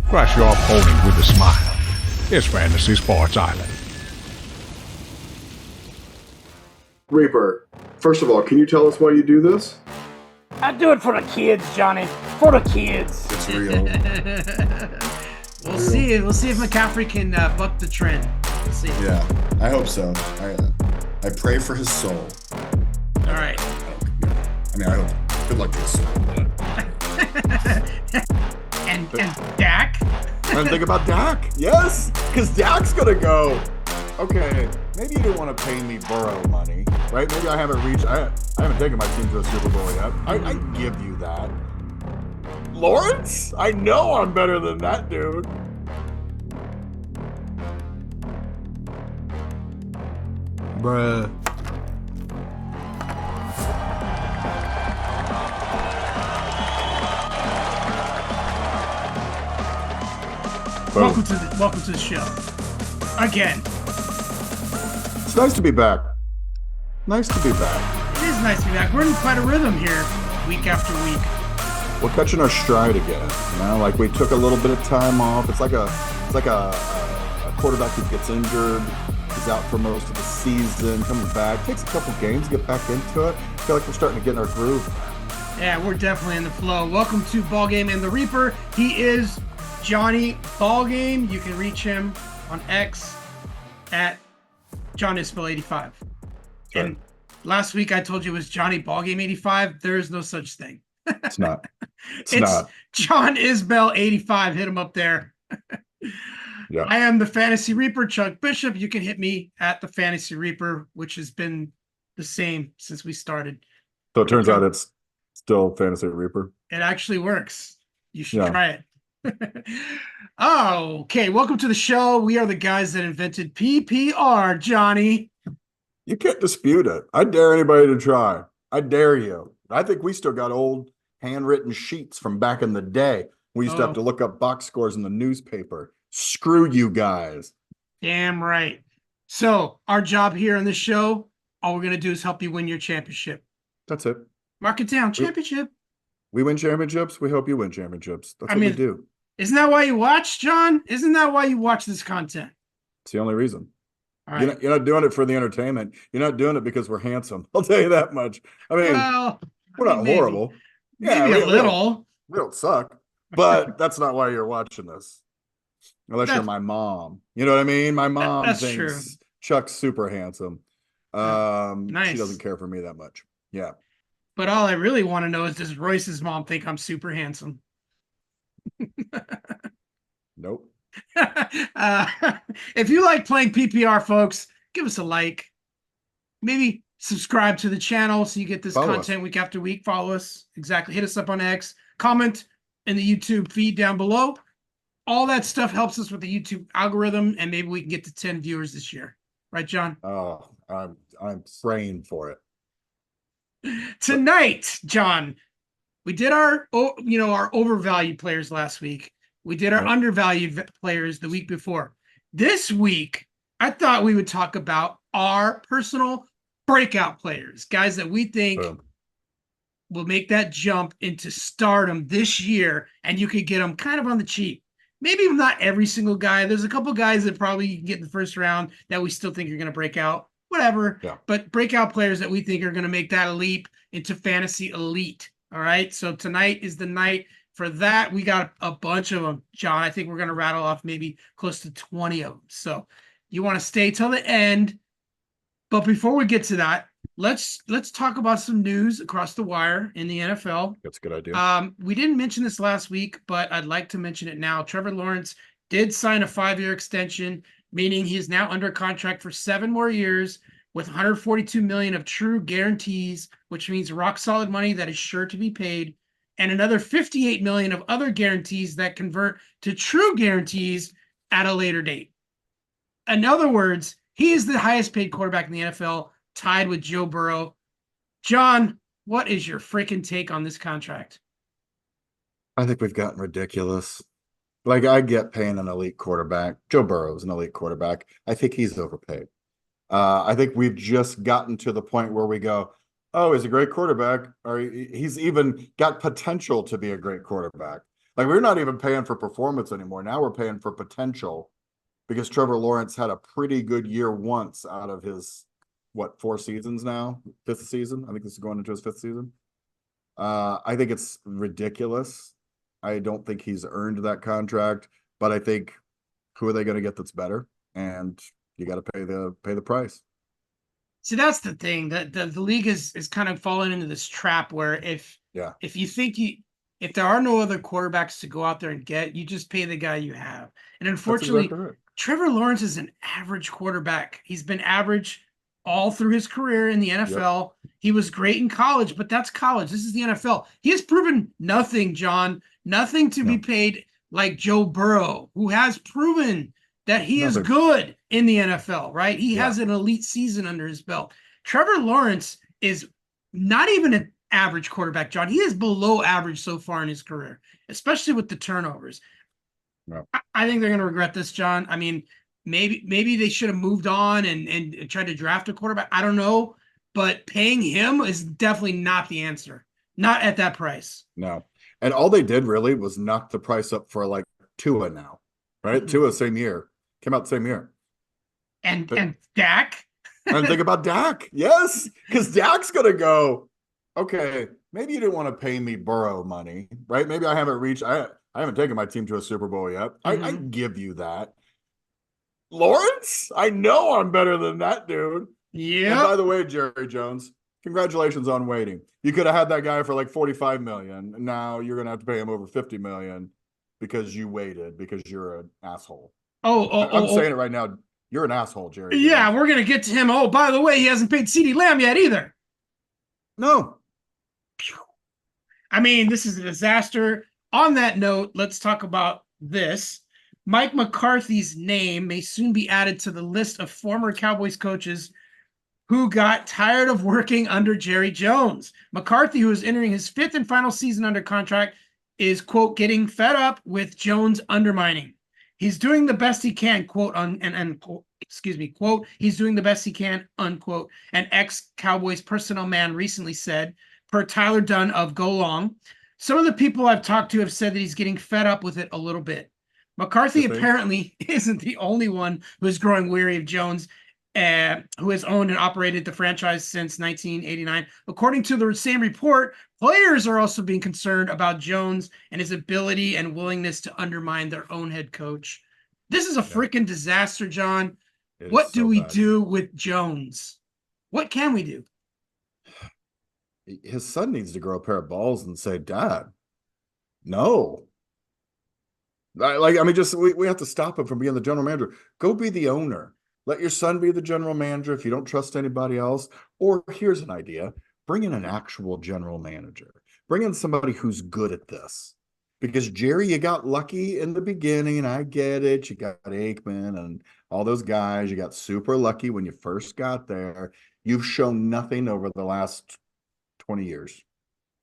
Crush your opponent with a smile. It's Fantasy Sports Island. Reaper, first of all, can you tell us why you do this? I do it for the kids, Johnny. For the kids. It's real. We'll see. We'll see if McCaffrey can buck the trend. We'll see. Yeah, I hope so. I pray for his soul. All right. I mean, I hope. Good luck to his soul. and Dak. And think about Dak. Yes, because Dak's gonna go. Okay, maybe you didn't want to pay me Burrow money, right? Maybe I haven't reached. I haven't taken my team to a Super Bowl yet. I give you that. Lawrence, I know I'm better than that dude. Bruh. Welcome to the show. Again. It's nice to be back. Nice to be back. It is nice to be back. We're in quite a rhythm here, week after week. We're catching our stride again. You know, like we took a little bit of time off. It's like a quarterback who gets injured. He's out for most of the season, coming back, takes a couple games to get back into it. I feel like we're starting to get in our groove. Yeah, we're definitely in the flow. Welcome to Ballgame and the Reaper. He is Johnny Ballgame. You can reach him on X at JohnIsPel85. And last week I told you it was Johnny Ballgame 85. There is no such thing. It's not. It's not. John Isbell 85. Hit him up there. Yeah. I am the Fantasy Reaper, Chuck Bishop. You can hit me at the Fantasy Reaper, which has been the same since we started. So it turns out it's still Fantasy Reaper. It actually works. You should try it. Oh, okay. Welcome to the show. We are the guys that invented PPR, Johnny. You can't dispute it. I dare anybody to try. I dare you. I think we still got old handwritten sheets from back in the day. We used to have to look up box scores in the newspaper. Screw you guys. Damn right. So our job here on this show, all we're going to do is help you win your championship. That's it. Mark it down. Championship. We win championships. We hope you win championships. That's what we do. Isn't that why you watch, John? Isn't that why you watch this content? It's the only reason. All right. You're not doing it for the entertainment. You're not doing it because we're handsome. I'll tell you that much. I mean, we're not horrible. Maybe a little. We don't suck. But that's not why you're watching this. Unless you're my mom. You know what I mean? My mom thinks true. Chuck's super handsome. Nice. She doesn't care for me that much. Yeah. But all I really want to know is, does Royce's mom think I'm super handsome? Nope. If you like playing PPR, folks, give us a like. Maybe subscribe to the channel so you get this content week after week. Follow us. Exactly. Hit us up on X. Comment in the YouTube feed down below. All that stuff helps us with the YouTube algorithm, and maybe we can get to 10 viewers this year. Right, John? Oh, I'm praying for it. Tonight, John, we did our overvalued players last week. We did our undervalued players the week before. This week, I thought we would talk about our personal breakout players, guys that we think will make that jump into stardom this year, and you could get them kind of on the cheap. Maybe not every single guy. There's a couple guys that probably you can get in the first round that we still think are going to break out. Whatever. Yeah. But breakout players that we think are going to make that leap into fantasy elite. All right. So tonight is the night for that. We got a bunch of them, John. I think we're going to rattle off maybe close to 20 of them. So you want to stay till the end. But before we get to that, let's talk about some news across the wire in the NFL. That's a good idea. We didn't mention this last week, but I'd like to mention it now. Trevor Lawrence did sign a 5-year extension, meaning he's now under contract for 7 more years with $142 million of true guarantees, which means rock solid money that is sure to be paid, and another $58 million of other guarantees that convert to true guarantees at a later date. In other words, he is the highest paid quarterback in the NFL, tied with Joe Burrow. John, what is your freaking take on this contract? I think we've gotten ridiculous. Like, I get paying an elite quarterback. Joe Burrow is an elite quarterback. I think he's overpaid. I think we've just gotten to the point where we go, oh, he's a great quarterback, or he's even got potential to be a great quarterback. Like we're not even paying for performance anymore. Now we're paying for potential because Trevor Lawrence had a pretty good year once out of his, what, 4 seasons now? Fifth season? I think this is going into his 5th season. I think it's ridiculous. I don't think he's earned that contract, but I think who are they going to get that's better? And you got to pay the price. See, that's the thing that the league is kind of falling into this trap where if you think if there are no other quarterbacks to go out there and get, you just pay the guy you have. And unfortunately, exactly right. Trevor Lawrence is an average quarterback. He's been average all through his career in the NFL. Yep. He was great in college, but that's college. This is the NFL. He has proven nothing, John, nothing to be paid like Joe Burrow, who has proven that he is good in the NFL, right? He has an elite season under his belt. Trevor Lawrence is not even an average quarterback, John. He is below average so far in his career, especially with the turnovers. No. I think they're going to regret this, John. I mean, maybe they should have moved on and tried to draft a quarterback. I don't know, but paying him is definitely not the answer. Not at that price. No. And all they did really was knock the price up for like Tua now, right? Mm-hmm. Tua same year. Came out the same year. And Dak? And think about Dak. Yes, because Dak's going to go, okay, maybe you didn't want to pay me Burrow money, right? Maybe I haven't taken my team to a Super Bowl yet. Mm-hmm. I give you that. Lawrence? I know I'm better than that dude. Yeah. And by the way, Jerry Jones, congratulations on waiting. You could have had that guy for like $45 million. And now you're going to have to pay him over $50 million because you waited because you're an asshole. I'm saying it right now. You're an asshole, Jerry. Yeah, we're going to get to him. Oh, by the way, he hasn't paid CeeDee Lamb yet either. No. I mean, this is a disaster. On that note, let's talk about this. Mike McCarthy's name may soon be added to the list of former Cowboys coaches who got tired of working under Jerry Jones. McCarthy, who is entering his 5th and final season under contract, is, quote, getting fed up with Jones undermining. He's doing the best he can, quote, quote, he's doing the best he can, unquote, an ex-Cowboys personnel man recently said, per Tyler Dunn of Go Long. Some of the people I've talked to have said that he's getting fed up with it a little bit. McCarthy apparently isn't the only one who is growing weary of Jones, who has owned and operated the franchise since 1989. According to the same report, players are also being concerned about Jones and his ability and willingness to undermine their own head coach. This is a freaking disaster, John. What do we do with Jones? What can we do? His son needs to grow a pair of balls and say, Dad, no. We have to stop him from being the general manager. Go be the owner. Let your son be the general manager if you don't trust anybody else. Or here's an idea. Bring in an actual general manager. Bring in somebody who's good at this. Because, Jerry, you got lucky in the beginning, and I get it. You got Aikman and all those guys. You got super lucky when you first got there. You've shown nothing over the last 20 years.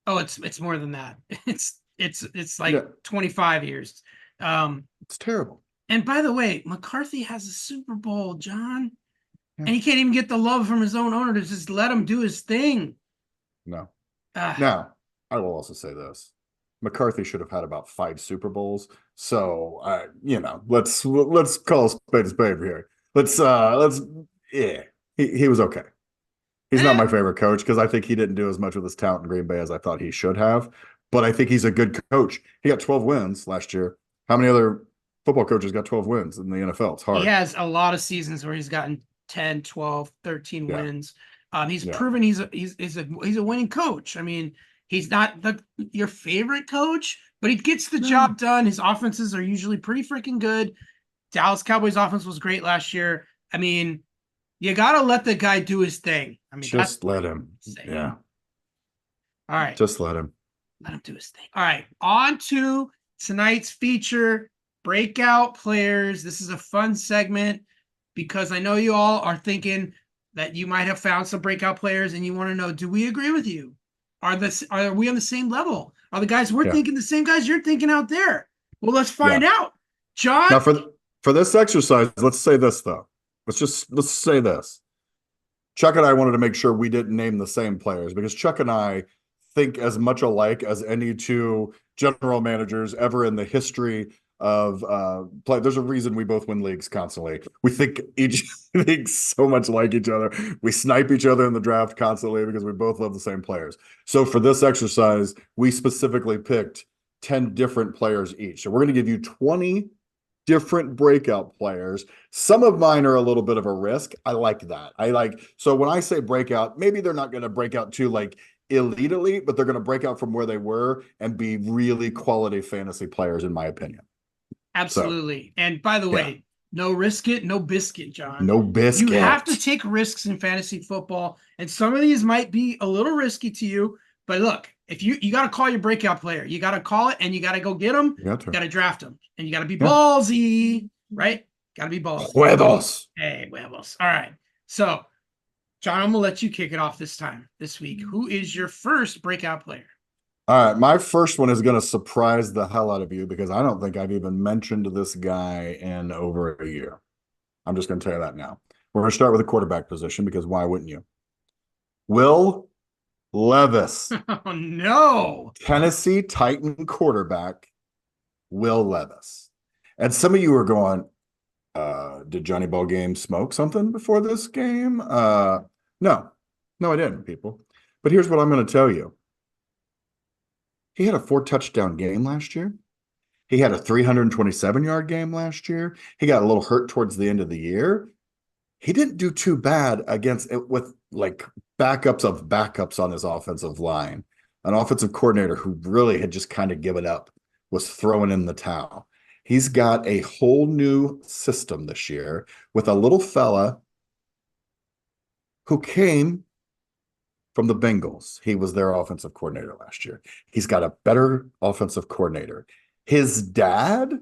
Oh, it's more than that. It's like 25 years. It's terrible. And by the way, McCarthy has a Super Bowl, John, and he can't even get the love from his own owner to just let him do his thing. No. Now, I will also say this. McCarthy should have had about 5 Super Bowls. So, let's call a spade here. He was okay. He's not my favorite coach because I think he didn't do as much with his talent in Green Bay as I thought he should have. But I think he's a good coach. He got 12 wins last year. How many other football coaches got 12 wins in the NFL? It's hard. He has a lot of seasons where he's gotten 10, 12, 13 wins. He's proven he's a winning coach. I mean, he's not your favorite coach, but he gets the job done. His offenses are usually pretty freaking good. Dallas Cowboys offense was great last year. I mean, you got to let the guy do his thing. I mean, just let him. Yeah. All right. Just let him. Let him do his thing. All right. On to tonight's feature, Breakout Players. This is a fun segment because I know you all are thinking that you might have found some breakout players and you want to know, do we agree with you? Are we on the same level? Are the guys we're thinking the same guys you're thinking out there? Well, let's find out. John? Now, for this exercise, let's say this, though. Let's say this. Chuck and I wanted to make sure we didn't name the same players because Chuck and I think as much alike as any two general managers ever in the history of play. There's a reason we both win leagues constantly. We think each think so much like each other. We snipe each other in the draft constantly because we both love the same players. So for this exercise, we specifically picked 10 different players each. So we're going to give you 20 different breakout players. Some of mine are a little bit of a risk. I like that. So when I say breakout, maybe they're not going to break out to like elite, but they're going to break out from where they were and be really quality fantasy players, in my opinion. Absolutely. So, and by the way, no risk it, no biscuit, John. No biscuit. You have to take risks in fantasy football, and some of these might be a little risky to you. But look, if you got to call your breakout player, you got to call it, and you got to go get them. You got to draft them, and you got to be ballsy, right? Got to be ballsy. Huevos. Hey, huevos. All right. So, John, I'm gonna let you kick it off this week. Who is your first breakout player? All right, my first one is going to surprise the hell out of you because I don't think I've even mentioned this guy in over a year. I'm just going to tell you that now. We're going to start with the quarterback position because why wouldn't you? Will Levis. Oh, no. Tennessee Titan quarterback, Will Levis. And some of you are going, did Johnny Ballgame smoke something before this game? No, I didn't, people. But here's what I'm going to tell you. He had a 4-touchdown game last year. He had a 327-yard game last year. He got a little hurt towards the end of the year. He didn't do too bad against it with like backups of backups on his offensive line. An offensive coordinator who really had just kind of given up, was throwing in the towel. He's got a whole new system this year with a little fella who came from the Bengals. He was their offensive coordinator last year. He's got a better offensive coordinator. His dad,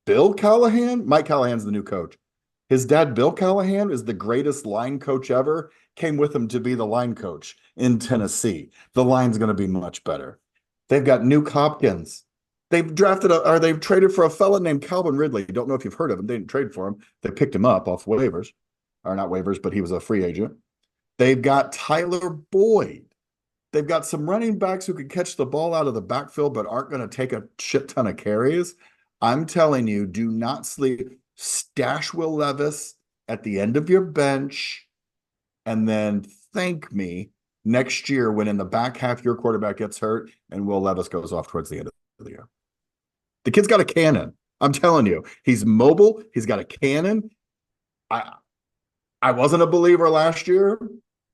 Bill Callahan, Mike Callahan's the new coach. His dad, Bill Callahan, is the greatest line coach ever. Came with him to be the line coach in Tennessee. The line's going to be much better. They've got Nuke Hopkins. They've they've traded for a fella named Calvin Ridley. Don't know if you've heard of him. They didn't trade for him. They picked him up off waivers. Or not waivers, but he was a free agent. They've got Tyler Boyd. They've got some running backs who can catch the ball out of the backfield but aren't going to take a shit ton of carries. I'm telling you, do not sleep. Stash Will Levis at the end of your bench and then thank me next year when in the back half your quarterback gets hurt and Will Levis goes off towards the end of the year. The kid's got a cannon. I'm telling you. He's mobile. He's got a cannon. I wasn't a believer last year,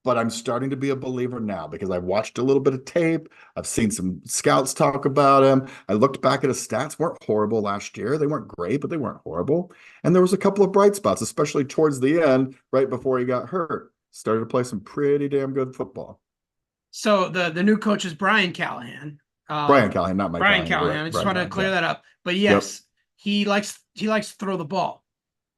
but I'm starting to be a believer now because I've watched a little bit of tape. I've seen some scouts talk about him. I looked back at his stats. Weren't horrible last year. They weren't great, but they weren't horrible. And there was a couple of bright spots, especially towards the end, right before he got hurt. Started to play some pretty damn good football. So the new coach is Brian Callahan. Brian Callahan, not Mike Callahan. I just want to clear that up. But yes, he likes to throw the ball,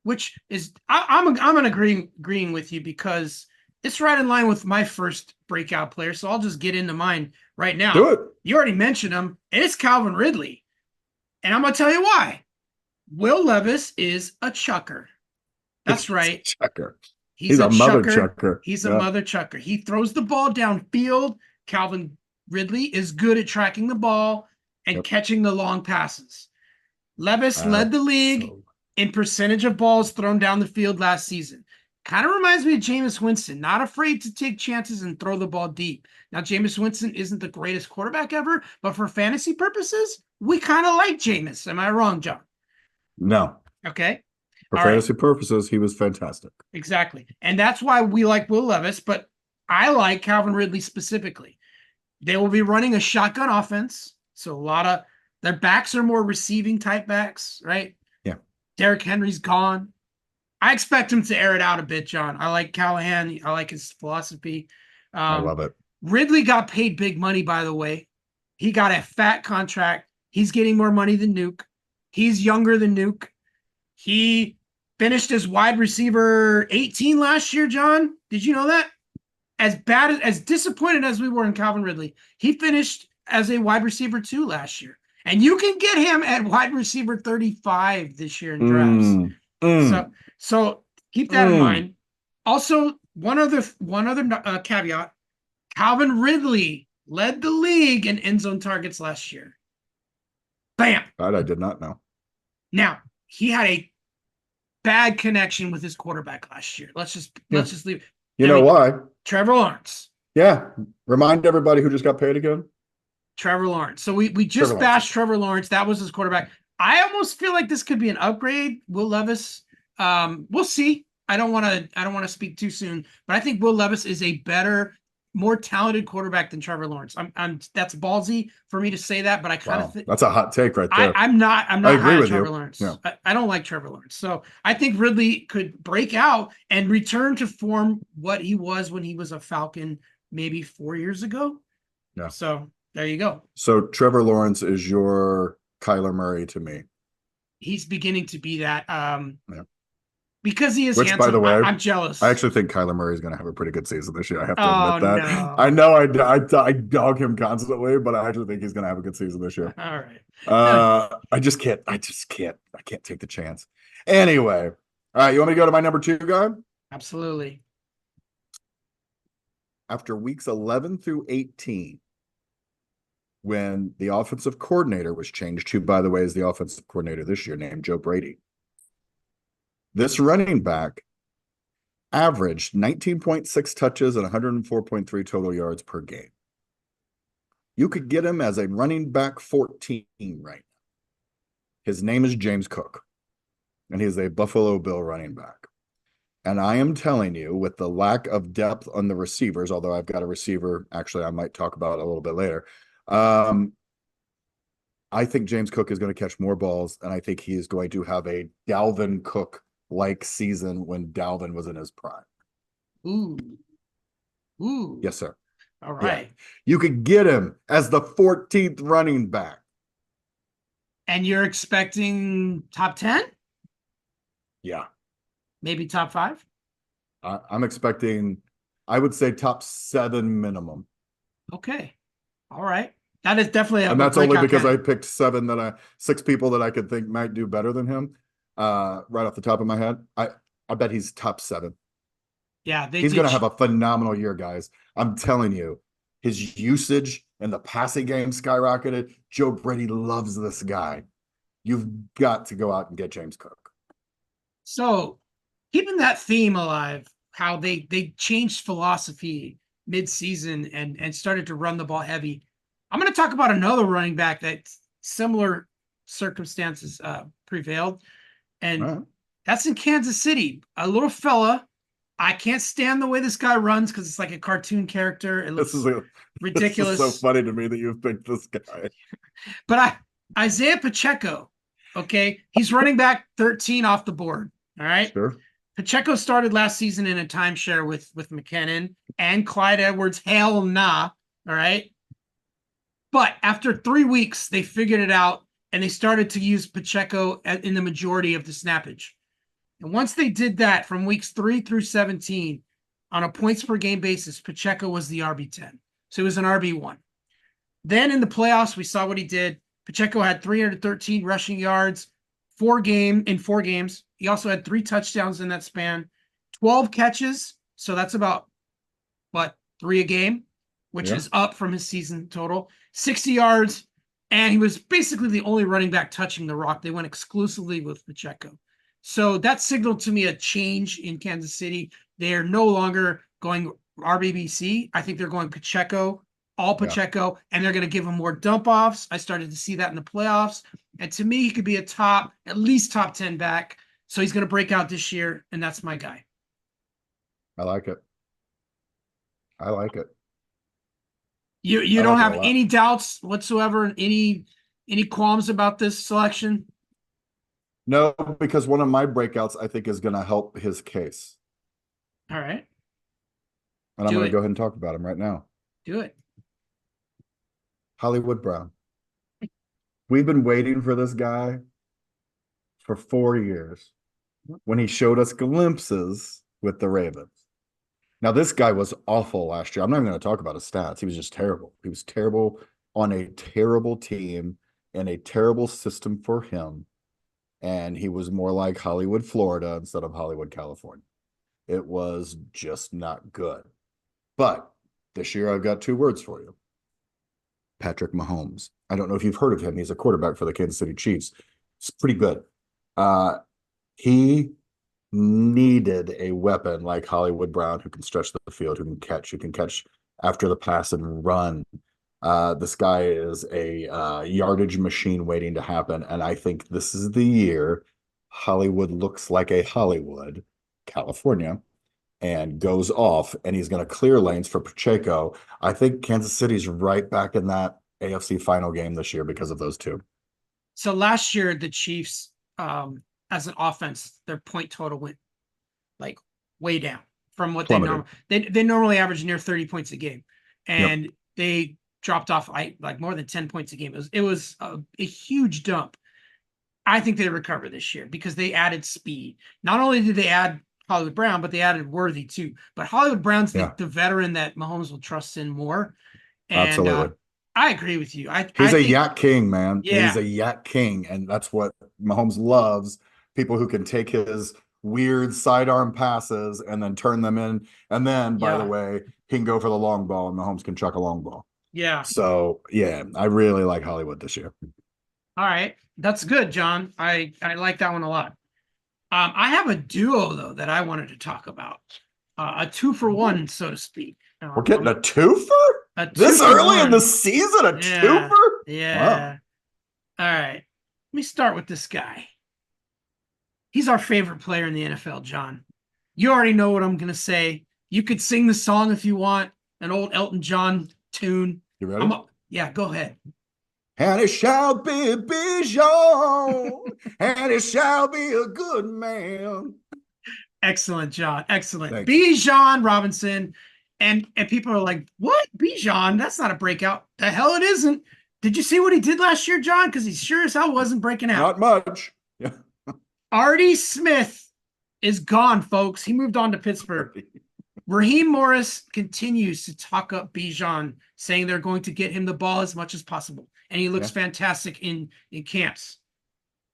which is I'm agreeing with you because it's right in line with my first breakout player. So I'll just get into mine right now. Do it. You already mentioned him, and it's Calvin Ridley. And I'm going to tell you why. Will Levis is a chucker. That's right. Chucker. He's a mother chucker. He's a mother chucker. He throws the ball downfield. Calvin Ridley is good at tracking the ball and catching the long passes. Levis led the league in percentage of balls thrown down the field last season. Kind of reminds me of Jameis Winston, not afraid to take chances and throw the ball deep. Now, Jameis Winston isn't the greatest quarterback ever, but for fantasy purposes, we kind of like Jameis. Am I wrong, John? No. Okay. For fantasy purposes, he was fantastic. Exactly. And that's why we like Will Levis, but I like Calvin Ridley specifically. They will be running a shotgun offense, so a lot of their backs are more receiving type backs, right? Yeah. Derrick Henry's gone. I expect him to air it out a bit, John. I like Callahan. I like his philosophy. I love it. Ridley got paid big money, by the way. He got a fat contract. He's getting more money than Nuke. He's younger than Nuke. He finished as wide receiver 18 last year, John. Did you know that? As disappointed as we were in Calvin Ridley, he finished as a wide receiver 2 last year. And you can get him at wide receiver 35 this year in drafts. So keep that in mind. Also, one other caveat: Calvin Ridley led the league in end zone targets last year. Bam. That I did not know. Now, he had a bad connection with his quarterback last year. Let's just leave it. You know why? Trevor Lawrence. Yeah. Remind everybody who just got paid again. Trevor Lawrence. So we just bashed Trevor Lawrence. That was his quarterback. I almost feel like this could be an upgrade. Will Levis. We'll see. I don't want to speak too soon, but I think Will Levis is a better, more talented quarterback than Trevor Lawrence. That's ballsy for me to say that, but I kind of think that's a hot take right there. I'm not I agree high with on Trevor you. Lawrence. Yeah. I don't like Trevor Lawrence. So I think Ridley could break out and return to form what he was when he was a Falcon maybe 4 years ago. Yeah. So there you go. So Trevor Lawrence is your Kyler Murray to me. He's beginning to be that. Yeah. Because he is Which, handsome, by the way, I'm jealous. I actually think Kyler Murray is going to have a pretty good season this year. I have to admit that. No. I know I dog him constantly, but I actually think he's going to have a good season this year. All right. I can't take the chance. Anyway, all right. You want me to go to my number 2 guy? Absolutely. After weeks 11 through 18, when the offensive coordinator was changed, who, by the way, is the offensive coordinator this year, named Joe Brady. This running back averaged 19.6 touches and 104.3 total yards per game. You could get him as a running back 14 right now. His name is James Cook, and he's a Buffalo Bill running back. And I am telling you, with the lack of depth on the receivers, although I've got a receiver, actually, I might talk about a little bit later. I think James Cook is going to catch more balls, and I think he is going to have a Dalvin Cook-like season when Dalvin was in his prime. Ooh. Yes, sir. All right. Yeah. You could get him as the 14th running back. And you're expecting top 10? Yeah. Maybe top 5? I'm expecting, I would say top 7 minimum. Okay. All right. That is definitely and that's only because candidate. I picked 6 people that I could think might do better than him. Right off the top of my head. I bet he's top 7. Yeah, he's going to have a phenomenal year, guys. I'm telling you, his usage and the passing game skyrocketed. Joe Brady loves this guy. You've got to go out and get James Cook. So, keeping that theme alive, how they changed philosophy mid-season and started to run the ball heavy. I'm going to talk about another running back that similar circumstances prevailed, and that's in Kansas City. A little fella. I can't stand the way this guy runs because it's like a cartoon character. It looks ridiculous. This is so funny to me that you've picked this guy. But Isaiah Pacheco, okay, he's running back 13 off the board. All right. Sure. Pacheco started last season in a timeshare with McKinnon and Clyde Edwards. Hell nah. All right. But after 3 weeks, they figured it out and they started to use Pacheco in the majority of the snappage. And once they did that from weeks 3 through 17 on a points per game basis, Pacheco was the RB10. So he was an RB1. Then in the playoffs, we saw what he did. Pacheco had 313 rushing yards in 4 games. He also had 3 touchdowns in that span, 12 catches. So that's about, 3 a game, which is up from his season total, 60 yards. And he was basically the only running back touching the rock. They went exclusively with Pacheco. So that signaled to me a change in Kansas City. They're no longer going RBBC. I think they're going Pacheco, all Pacheco, and they're going to give him more dump-offs. I started to see that in the playoffs. And to me, he could be at least top 10 back. So he's going to break out this year, and that's my guy. I like it. You don't have any doubts whatsoever, any qualms about this selection? No, because one of my breakouts I think is going to help his case. All right. And I'm going to go ahead and talk about him right now. Do it. Hollywood Brown. We've been waiting for this guy for 4 years when he showed us glimpses with the Ravens. Now, this guy was awful last year. I'm not even going to talk about his stats. He was just terrible. He was terrible on a terrible team and a terrible system for him. And he was more like Hollywood, Florida instead of Hollywood, California. It was just not good. But this year I've got 2 words for you. Patrick Mahomes. I don't know if you've heard of him. He's a quarterback for the Kansas City Chiefs. It's pretty good. He needed a weapon like Hollywood Brown who can stretch the field, who can catch after the pass and run. This guy is a yardage machine waiting to happen, and I think this is the year Hollywood looks like a Hollywood, California, and goes off, and he's going to clear lanes for Pacheco. I think Kansas City's right back in that AFC final game this year because of those two. So last year, the Chiefs, as an offense, their point total went like way down from what they normally average near 30 points a game, and they dropped off like more than 10 points a game. It was a huge dump. I think they recover this year because they added speed. Not only did they add Hollywood Brown, but they added Worthy too. But Hollywood Brown's the veteran that Mahomes will trust in more. And absolutely. I agree with you. He's a yak king, man. Yeah. He's a yak king, and that's what Mahomes loves. People who can take his weird sidearm passes and then turn them in. And then, by the way, he can go for the long ball, and Mahomes can chuck a long ball. Yeah. So, yeah, I really like Hollywood this year. All right. That's good, John. I like that one a lot. I have a duo, though, that I wanted to talk about. A 2-for-1, so to speak. We're getting a twofer? This early in the season, a twofer? Yeah. Wow. All right. Let me start with this guy. He's our favorite player in the NFL, John. You already know what I'm going to say. You could sing the song if you want, an old Elton John tune. You ready? Yeah, go ahead. And it shall be Bijan, and it shall be a good man. Excellent, John. Excellent. Bijan Robinson. And people are like, what? Bijan? That's not a breakout. The hell it isn't. Did you see what he did last year, John? Because he sure as hell wasn't breaking out. Not much. Yeah. Artie Smith is gone, folks. He moved on to Pittsburgh. Raheem Morris continues to talk up Bijan, saying they're going to get him the ball as much as possible. And he looks fantastic in camps.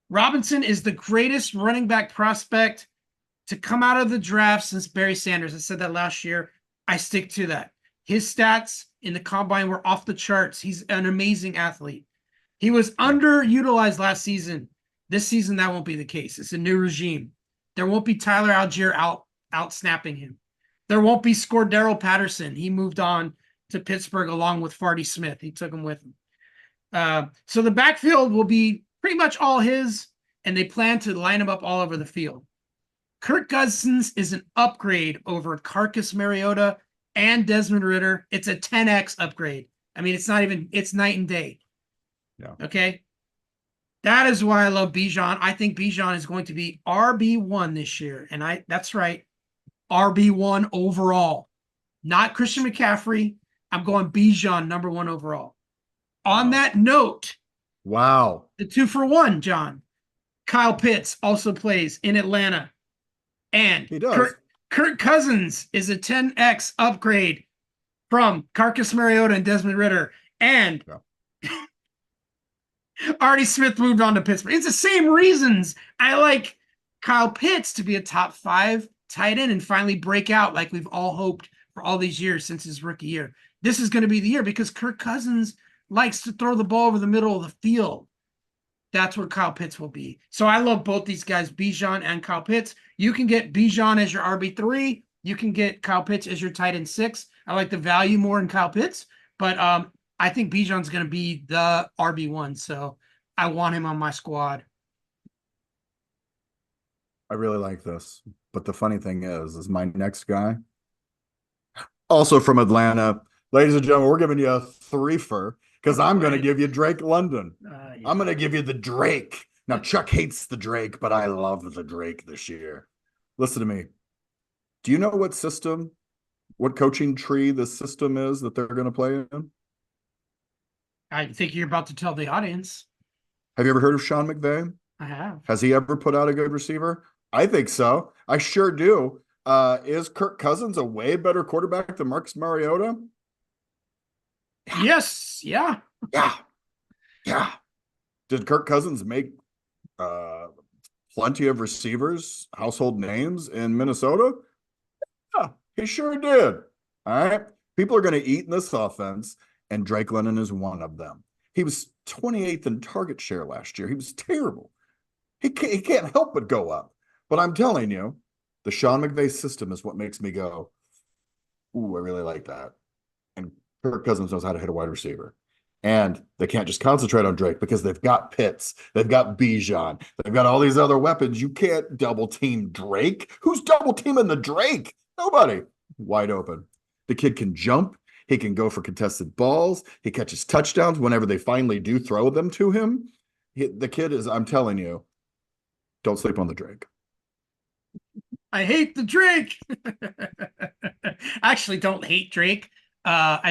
Robinson is the greatest running back prospect to come out of the draft since Barry Sanders. I said that last year. I stick to that. His stats in the combine were off the charts. He's an amazing athlete. He was underutilized last season. This season, that won't be the case. It's a new regime. There won't be Tyler Algier out snapping him. There won't be Scordero Patterson. He moved on to Pittsburgh along with Farty Smith. He took him with him. So the backfield will be pretty much all his, and they plan to line him up all over the field. Kirk Cousins is an upgrade over Marcus Mariota and Desmond Ridder. It's a 10x upgrade. I mean, it's night and day. Yeah. Okay. That is why I love Bijan. I think Bijan is going to be RB1 this year. And that's right. RB1 overall. Not Christian McCaffrey. I'm going Bijan number 1 overall. On that note. Wow. The 2-for-1, John. Kyle Pitts also plays in Atlanta. And he does. Kirk Cousins is a 10x upgrade from Marcus Mariota and Desmond Ridder. And Artie Smith moved on to Pittsburgh. It's the same reasons I like Kyle Pitts to be a top 5 tight end and finally break out like we've all hoped for all these years since his rookie year. This is going to be the year because Kirk Cousins likes to throw the ball over the middle of the field. That's where Kyle Pitts will be. So I love both these guys, Bijan and Kyle Pitts. You can get Bijan as your RB3. You can get Kyle Pitts as your tight end 6. I like the value more in Kyle Pitts, but I think Bijan's going to be the RB1. So I want him on my squad. I really like this. But the funny thing is my next guy, also from Atlanta. Ladies and gentlemen, we're giving you a 3-fer. Because I'm going to give you Drake London. I'm going to give you the Drake. Now, Chuck hates the Drake, but I love the Drake this year. Listen to me. Do you know what coaching tree the system is that they're going to play in? I think you're about to tell the audience. Have you ever heard of Sean McVay? I have. Has he ever put out a good receiver? I think so. I sure do. Is Kirk Cousins a way better quarterback than Marcus Mariota? Yes. Yeah. Yeah. Did Kirk Cousins make plenty of receivers, household names in Minnesota? Yeah, he sure did. All right. People are going to eat in this offense. and Drake London is one of them. He was 28th in target share last year. He was terrible. He can't help but go up. But I'm telling you, the Sean McVay system is what makes me go, ooh, I really like that. And Kirk Cousins knows how to hit a wide receiver. And they can't just concentrate on Drake because they've got Pitts, they've got Bijan, they've got all these other weapons. You can't double team Drake. Who's double teaming the Drake? Nobody. Wide open. The kid can jump. He can go for contested balls. He catches touchdowns whenever they finally do throw them to him. The kid is, I'm telling you, don't sleep on the Drake. I hate the Drake. I actually don't hate Drake. I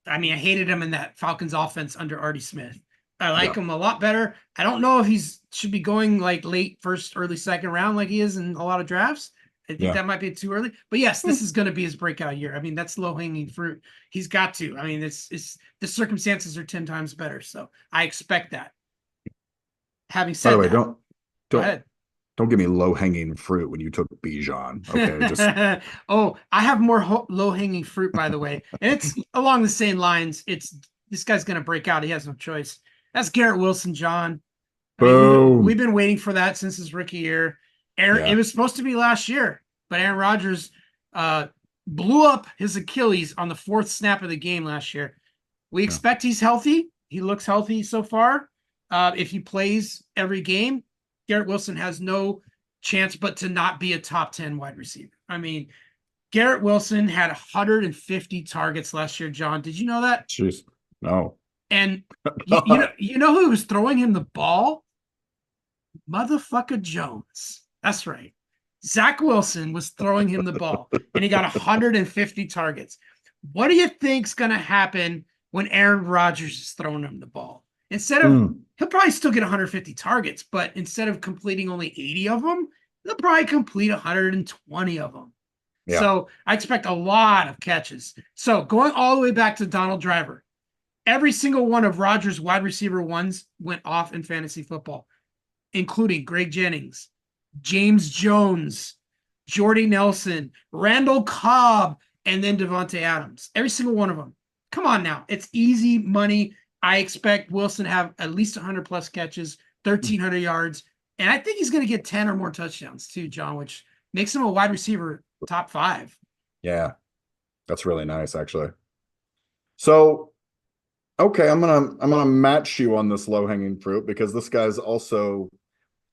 hated him in that Falcons offense under Artie Smith. I like him a lot better. I don't know if he's should be going like late first, early second round like he is in a lot of drafts. I think that might be too early. But yes, this is going to be his breakout year. I mean, that's low-hanging fruit. He's got to. I mean, it's the circumstances are 10 times better. So I expect that. Having said By the way, that, go ahead. Don't give me low-hanging fruit when you took Bijan. Okay, just Oh, I have more low-hanging fruit, by the way, and it's along the same lines. It's this guy's going to break out. He has no choice. That's Garrett Wilson, John. I mean, boom. we've been waiting for that since his rookie year. It was supposed to be last year, but Aaron Rodgers blew up his Achilles on the 4th snap of the game last year. We expect he's healthy. He looks healthy so far. If he plays every game, Garrett Wilson has no chance but to not be a top 10 wide receiver. I mean, Garrett Wilson had 150 targets last year, John. Did you know that? Jeez, no. And you know who was throwing him the ball? Motherfucker Jones. That's right. Zach Wilson was throwing him the ball, and he got 150 targets. What do you think's going to happen when Aaron Rodgers is throwing him the ball? Instead of he'll probably still get 150 targets, but instead of completing only 80 of them, they'll probably complete 120 of them. Yeah. So I expect a lot of catches. So going all the way back to Donald Driver, every single one of Rodgers' wide receiver ones went off in fantasy football, including Greg Jennings, James Jones, Jordy Nelson, Randall Cobb, and then Devontae Adams. Every single one of them. Come on now. It's easy money. I expect Wilson to have at least 100 plus catches, 1,300 yards, and I think he's going to get 10 or more touchdowns too, John, which makes him a wide receiver top 5. Yeah, that's really nice, actually. So, okay, I'm gonna match you on this low-hanging fruit because this guy's also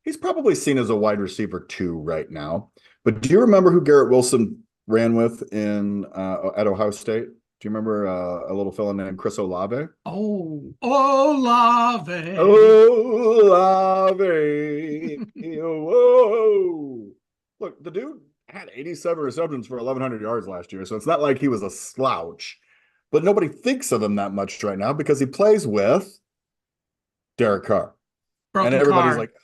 he's probably seen as a wide receiver 2 right now. But do you remember who Garrett Wilson ran with at Ohio State? Do you remember a little fellow named Chris Olave? Oh, Olave. Olave. Whoa. Look, the dude had 87 receptions for 1,100 yards last year, so it's not like he was a slouch. But nobody thinks of him that much right now because he plays with Derek Carr. Broken and everybody's Carr. Like,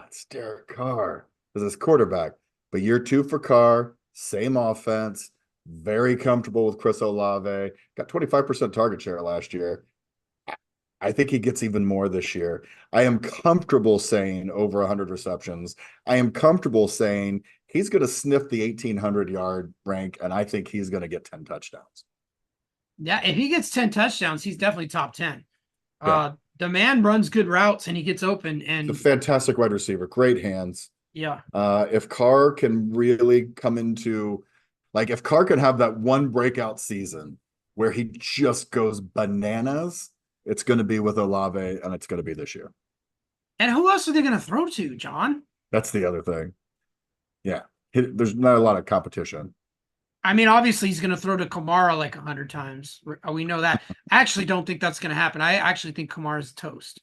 it's Derek Carr as his quarterback. But year 2 for Carr, same offense. Very comfortable with Chris Olave. Got 25% target share last year. I think he gets even more this year. I am comfortable saying over 100 receptions. I am comfortable saying he's going to sniff the 1,800-yard rank, and I think he's going to get 10 touchdowns. Yeah, if he gets 10 touchdowns, he's definitely top 10. Yeah. The man runs good routes, and he gets open. And he's a fantastic wide receiver. Great hands. Yeah. If Carr can really come into... Like, if Carr can have that one breakout season where he just goes bananas, it's going to be with Olave, and it's going to be this year. And who else are they going to throw to, John? That's the other thing. Yeah. There's not a lot of competition. I mean, obviously, he's going to throw to Kamara like 100 times. We know that. I actually don't think that's going to happen. I actually think Kamara's toast.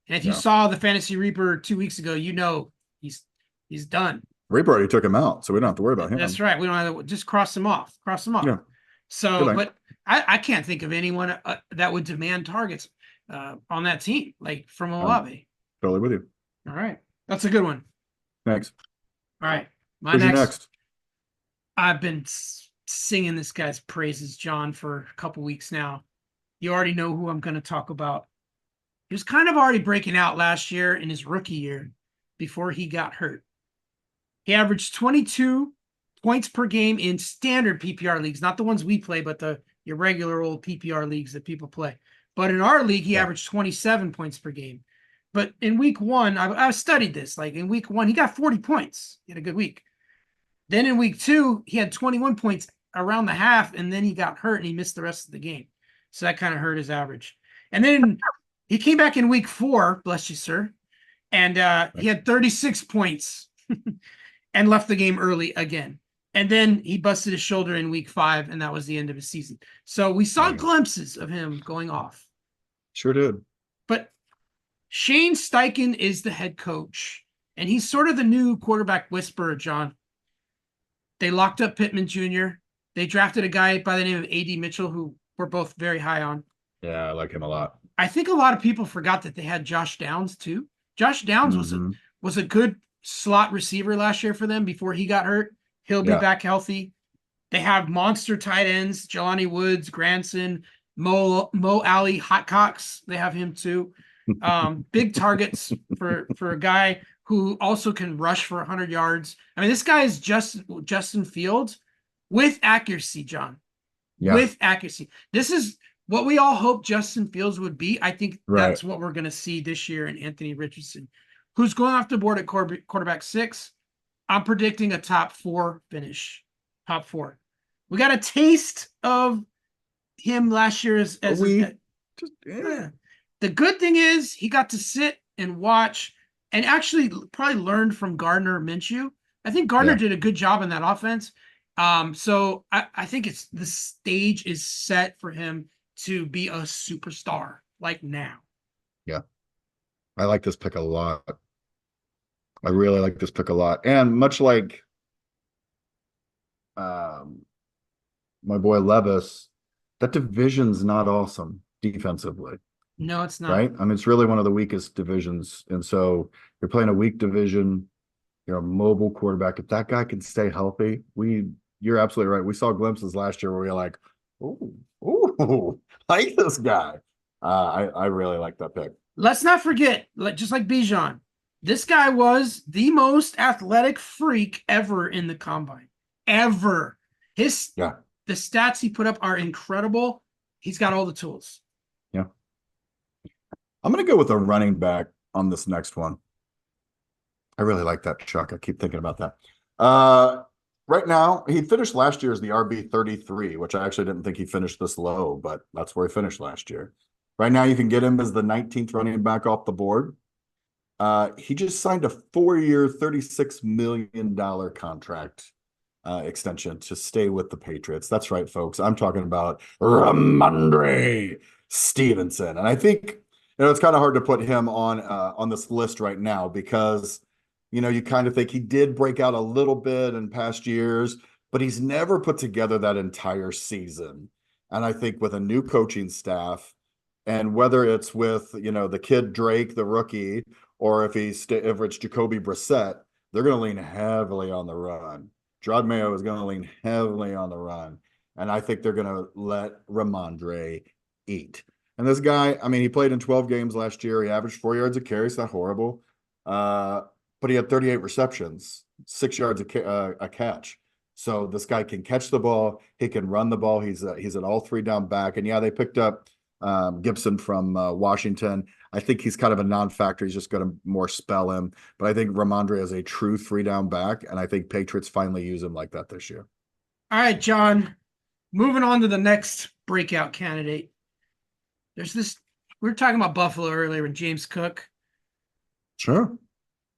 And if you saw the Fantasy Reaper 2 weeks ago, you know he's done. Reaper already took him out, so we don't have to worry about him. That's right. We don't have to just cross him off. Yeah. So, but I can't think of anyone that would demand targets on that team, like from Olave. Totally with you. All right. That's a good one. Thanks. All right. Who's next? I've been singing this guy's praises, John, for a couple weeks now. You already know who I'm going to talk about. He was kind of already breaking out last year in his rookie year before he got hurt. He averaged 22 points per game in standard PPR leagues, not the ones we play, but the your regular old PPR leagues that people play. But in our league, he averaged 27 points per game. But in week 1, I studied this. Like in week 1, he got 40 points. He had a good week. Then in week 2, he had 21 points around the half, and then he got hurt and he missed the rest of the game. So that kind of hurt his average. And then he came back in week 4, bless you, sir, and he had 36 points and left the game early again. And then he busted his shoulder in week 5, and that was the end of his season. So we saw glimpses of him going off. Sure did. But Shane Steichen is the head coach, and he's sort of the new quarterback whisperer, John. They locked up Pittman Jr. They drafted a guy by the name of A.D. Mitchell, who we're both very high on. Yeah, I like him a lot. I think a lot of people forgot that they had Josh Downs, too. Josh Downs was a good slot receiver last year for them before he got hurt. He'll be back healthy. They have monster tight ends, Jelani Woods, Granson, Mo Alley, Hotcocks. They have him too. Big targets for a guy who also can rush for 100 yards. I mean, this guy is Justin Fields with accuracy, John. Yeah. With accuracy. This is what we all hope Justin Fields would be. I think that's what we're going to see this year in Anthony Richardson, who's going off the board at quarterback 6. I'm predicting a top 4 finish. Top 4. We got a taste of him last year the good thing is he got to sit and watch and actually probably learned from Gardner Minshew. I think Gardner did a good job in that offense. So I think the stage is set for him to be a superstar like now. Yeah. I like this pick a lot. I really like this pick a lot. And much like my boy Levis, that division's not awesome defensively. No, it's not. Right? I mean, it's really one of the weakest divisions. And so you're playing a weak division. You're a mobile quarterback. If that guy can stay healthy, you're absolutely right. We saw glimpses last year where we were like, ooh, like this guy. I really like that pick. Let's not forget, just like Bijan, this guy was the most athletic freak ever in the combine. Ever. The stats he put up are incredible. He's got all the tools. Yeah. I'm going to go with a running back on this next one. I really like that, Chuck. I keep thinking about that. Right now, he finished last year as the RB 33, which I actually didn't think he finished this low, but that's where he finished last year. Right now, you can get him as the 19th running back off the board. He just signed a 4-year, $36 million contract extension to stay with the Patriots. That's right, folks. I'm talking about Ramondre Stevenson. And I think, it's kind of hard to put him on this list right now because, you kind of think he did break out a little bit in past years, but he's never put together that entire season. And I think with a new coaching staff, and whether it's with, the kid Drake, the rookie, or if it's Jacoby Brissett, they're going to lean heavily on the run. Gerard Mayo is going to lean heavily on the run. And I think they're going to let Ramondre eat. And this guy, he played in 12 games last year. He averaged 4 yards a carry. It's not horrible. But he had 38 receptions, 6 yards a catch. So this guy can catch the ball. He can run the ball. He's an all 3 down back. And they picked up Gibson from Washington. I think he's kind of a non-factor. He's just going to more spell him. But I think Ramondre is a true 3 down back. And I think Patriots finally use him like that this year. All right, John, moving on to the next breakout candidate. There's this, we were talking about Buffalo earlier and James Cook. Sure.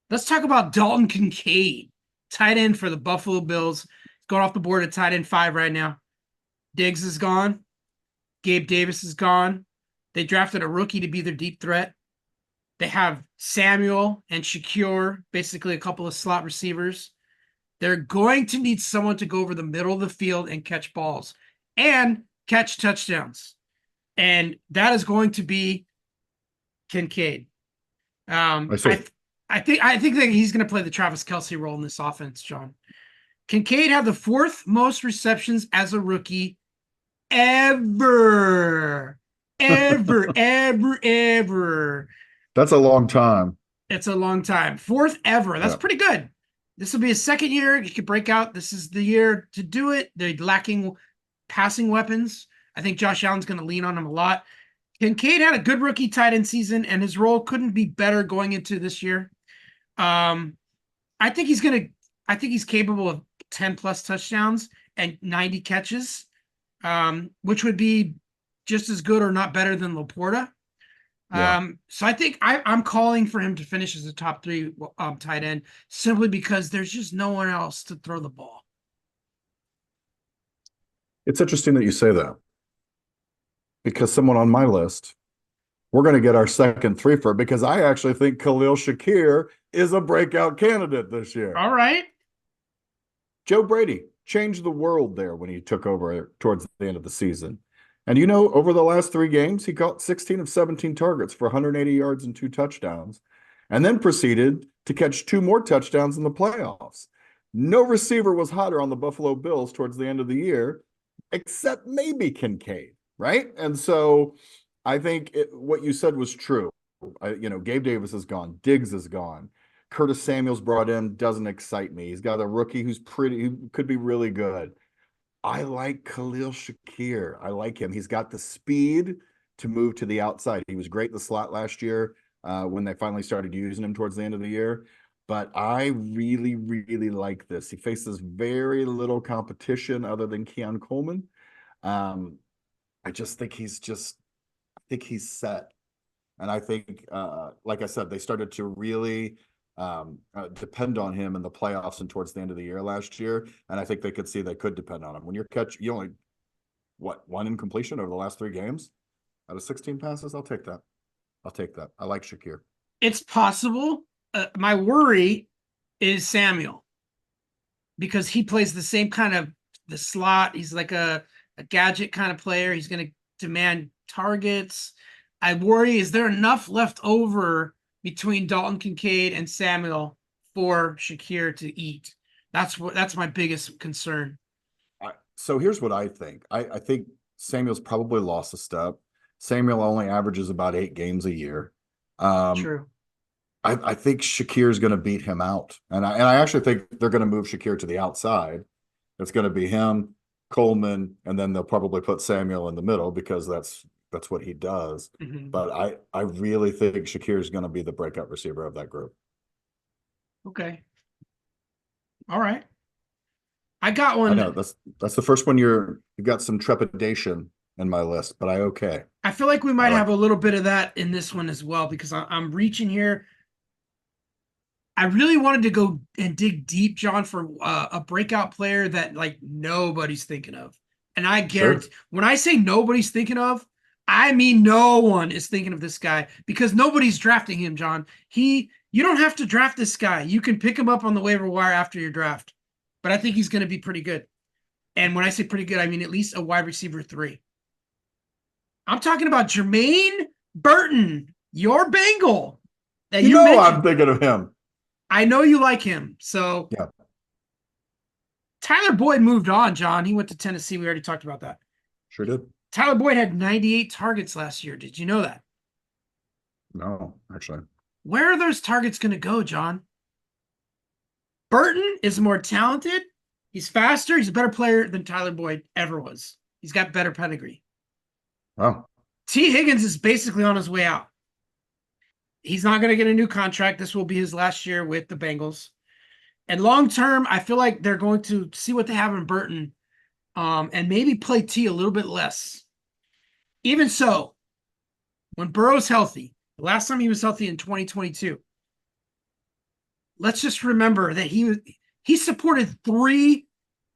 Let's talk about Dalton Kincaid, tight end for the Buffalo Bills. He's going off the board at tight end 5 right now. Diggs is gone. Gabe Davis is gone. They drafted a rookie to be their deep threat. They have Samuel and Shakir, basically a couple of slot receivers. They're going to need someone to go over the middle of the field and catch balls and catch touchdowns. And that is going to be Kincaid. I think that he's going to play the Travis Kelce role in this offense, John. Kincaid had the 4th most receptions as a rookie ever. That's a long time. It's a long time. 4th ever. That's pretty good. This will be his 2nd year. He could break out. This is the year to do it. They're lacking passing weapons. I think Josh Allen's going to lean on him a lot. Kincaid had a good rookie tight end season, and his role couldn't be better going into this year. I think he's capable of 10 plus touchdowns and 90 catches, which would be just as good or not better than Laporta. Yeah. So I think I'm calling for him to finish as a top 3 tight end simply because there's just no one else to throw the ball. It's interesting that you say that, because someone on my list, we're going to get our second threefer, because I actually think Khalil Shakir is a breakout candidate this year. All right. Joe Brady changed the world there when he took over towards the end of the season. And, you know, over the last 3 games, he caught 16 of 17 targets for 180 yards and 2 touchdowns, and then proceeded to catch 2 more touchdowns in the playoffs. No receiver was hotter on the Buffalo Bills towards the end of the year, except maybe Kincaid, right? And so I think what you said was true. Gabe Davis is gone. Diggs is gone. Curtis Samuel's brought in, doesn't excite me. He's got a rookie who could be really good. I like Khalil Shakir. I like him. He's got the speed to move to the outside. He was great in the slot last year when they finally started using him towards the end of the year. But I really, really like this. He faces very little competition other than Keon Coleman. I just think he's set. And I think, like I said, they started to really depend on him in the playoffs and towards the end of the year last year. And I think they could see they could depend on him. When you only, 1 incompletion over the last 3 games out of 16 passes? I'll take that. I like Shakir. It's possible. My worry is Samuel, because he plays the same kind of the slot. He's like a gadget kind of player. He's going to demand targets. I worry, is there enough left over between Dalton Kincaid and Samuel for Shakir to eat? That's my biggest concern. So here's what I think. I think Samuel's probably lost a step. Samuel only averages about 8 games a year. True. I think Shakir's going to beat him out. And I actually think they're going to move Shakir to the outside. It's going to be him, Coleman, and then they'll probably put Samuel in the middle, because that's what he does. Mm-hmm. But I really think Shakir is going to be the breakout receiver of that group. Okay. All right. I got one. I know that's the first one you've got some trepidation in my list, but okay. I feel like we might have a little bit of that in this one as well, because I'm reaching here. I really wanted to go and dig deep, John, for a breakout player that like nobody's thinking of. And I guarantee when I say nobody's thinking of, I mean no one is thinking of this guy, because nobody's drafting him, John. You don't have to draft this guy. You can pick him up on the waiver wire after your draft. But I think he's going to be pretty good. And when I say pretty good, I mean at least a wide receiver 3. I'm talking about Jermaine Burton, your Bengal. That you mentioned. I'm thinking of him. I know you like him. So yeah. Tyler Boyd moved on, John. He went to Tennessee. We already talked about that. Sure did. Tyler Boyd had 98 targets last year. Did you know that? No, actually. Where are those targets going to go, John? Burton is more talented. He's faster. He's a better player than Tyler Boyd ever was. He's got better pedigree. Wow. T. Higgins is basically on his way out. He's not going to get a new contract. This will be his last year with the Bengals. And long term, I feel like they're going to see what they have in Burton, and maybe play T a little bit less. Even so, when Burrow's healthy, the last time he was healthy in 2022, let's just remember that he supported 3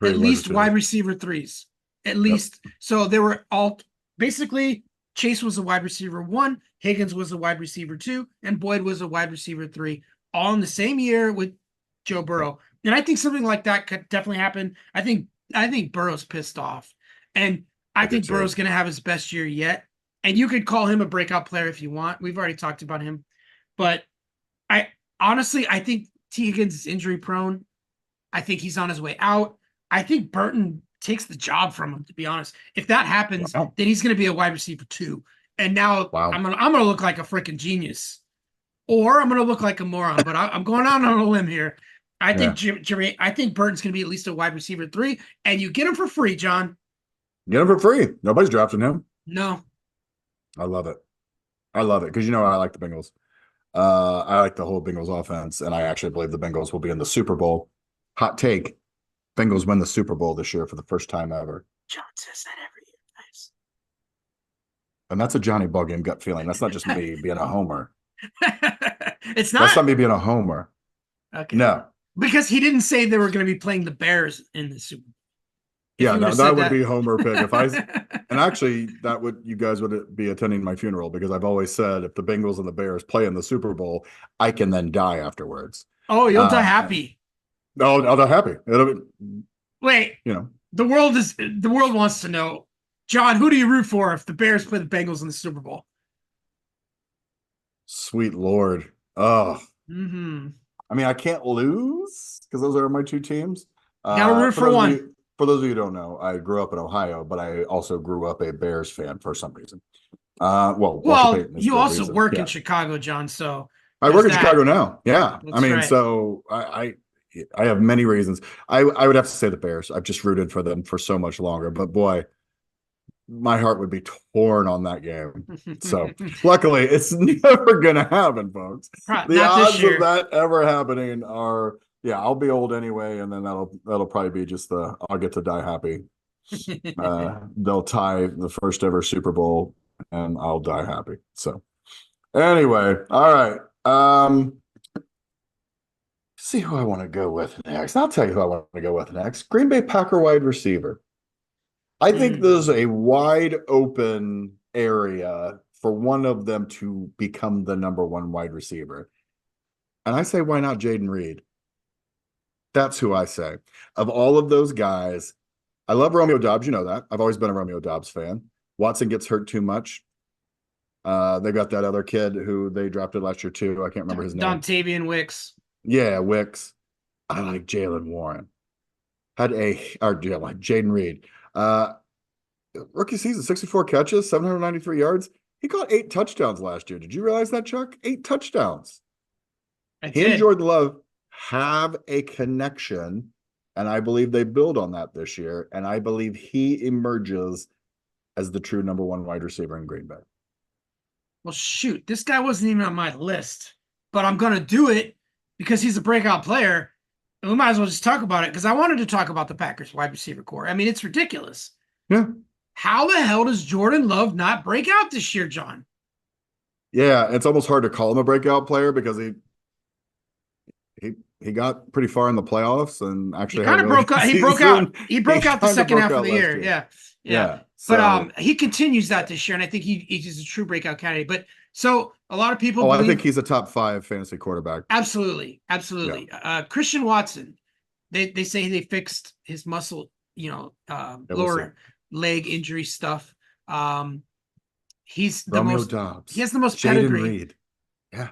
at least wide receiver 3s. At least. Yep. So they were all basically Chase was a wide receiver 1, Higgins was a wide receiver 2, and Boyd was a wide receiver 3, all in the same year with Joe Burrow. And I think something like that could definitely happen. I think Burrow's pissed off. And I think Burrow's going to have his best year yet. And you could call him a breakout player if you want. We've already talked about him. But I think T. Higgins is injury prone. I think he's on his way out. I think Burton takes the job from him, to be honest. If that happens, then he's going to be a wide receiver 2. And now I'm gonna look like a freaking genius. Or I'm going to look like a moron. But I'm going out on a limb here. I think I think Burton's going to be at least a wide receiver 3. And you get him for free, John. Get him for free. Nobody's drafting him. No. I love it. I love it because I like the Bengals. I like the whole Bengals offense, and I actually believe the Bengals will be in the Super Bowl. Hot take: Bengals win the Super Bowl this year for the first time ever. John says that every year. Nice. And that's a Johnny Ballgame gut feeling. That's not just me being a homer. It's That's not not me being a homer. okay. No. Because he didn't say they were going to be playing the Bears in the Super Bowl. If Yeah, he would've that said would be homer pick. And actually you guys would be attending my funeral because I've always said if the Bengals and the Bears play in the Super Bowl, I can then die afterwards. Oh, you'll die happy. No, they're happy. It'll be, Wait, the world wants to know, John, who do you root for if the Bears play the Bengals in the Super Bowl? sweet Lord. Oh, Mm-hmm. I mean, I can't lose because those are my two teams. Gotta root for one. For those of you who don't know, I grew up in Ohio, but I also grew up a Bears fan for some reason. Well, you also work in Chicago, John. So I work in Chicago now. Yeah, that's right. So I have many reasons. I would have to say the Bears. I've just rooted for them for so much longer, but boy, my heart would be torn on that game. So luckily, it's never gonna happen, folks. The odds of that ever happening are, I'll be old anyway, and then that'll probably be just I'll get to die happy. They'll tie the first ever Super Bowl, and I'll die happy. So anyway, all right. See who I want to go with next. I'll tell you who I want to go with next. Green Bay Packer wide receiver. I think there's a wide open area for one of them to become the number one wide receiver. And I say, why not Jaden Reed? That's who I say. Of all of those guys, I love Romeo Doubs. You know that. I've always been a Romeo Doubs fan. Watson gets hurt too much. They got that other kid who they drafted last year too. I can't remember his name. Dontavian Wicks. Yeah, Wicks. I like Jalen Warren. Like Jaden Reed. Rookie season, 64 catches, 793 yards. He caught 8 touchdowns last year. Did you realize that, Chuck? 8 touchdowns. He and Jordan Love have a connection, and I believe they build on that this year. And I believe he emerges as the true number one wide receiver in Green Bay. Well, shoot, this guy wasn't even on my list, but I'm going to do it because he's a breakout player. And we might as well just talk about it because I wanted to talk about the Packers wide receiver core. I mean, it's ridiculous. Yeah. How the hell does Jordan Love not break out this year, John? Yeah, it's almost hard to call him a breakout player because he got pretty far in the playoffs and actually kind of broke out. He broke out. He broke out the second half of the year. Yeah. So, but he continues that this year, and I think he's a true breakout candidate. But so a lot of people. I think he's a top 5 fantasy quarterback. Absolutely. Yeah. Christian Watson. They say they fixed his muscle, lower leg injury stuff. He's the most Dobbs. He has the most pedigree. Reed. Yeah.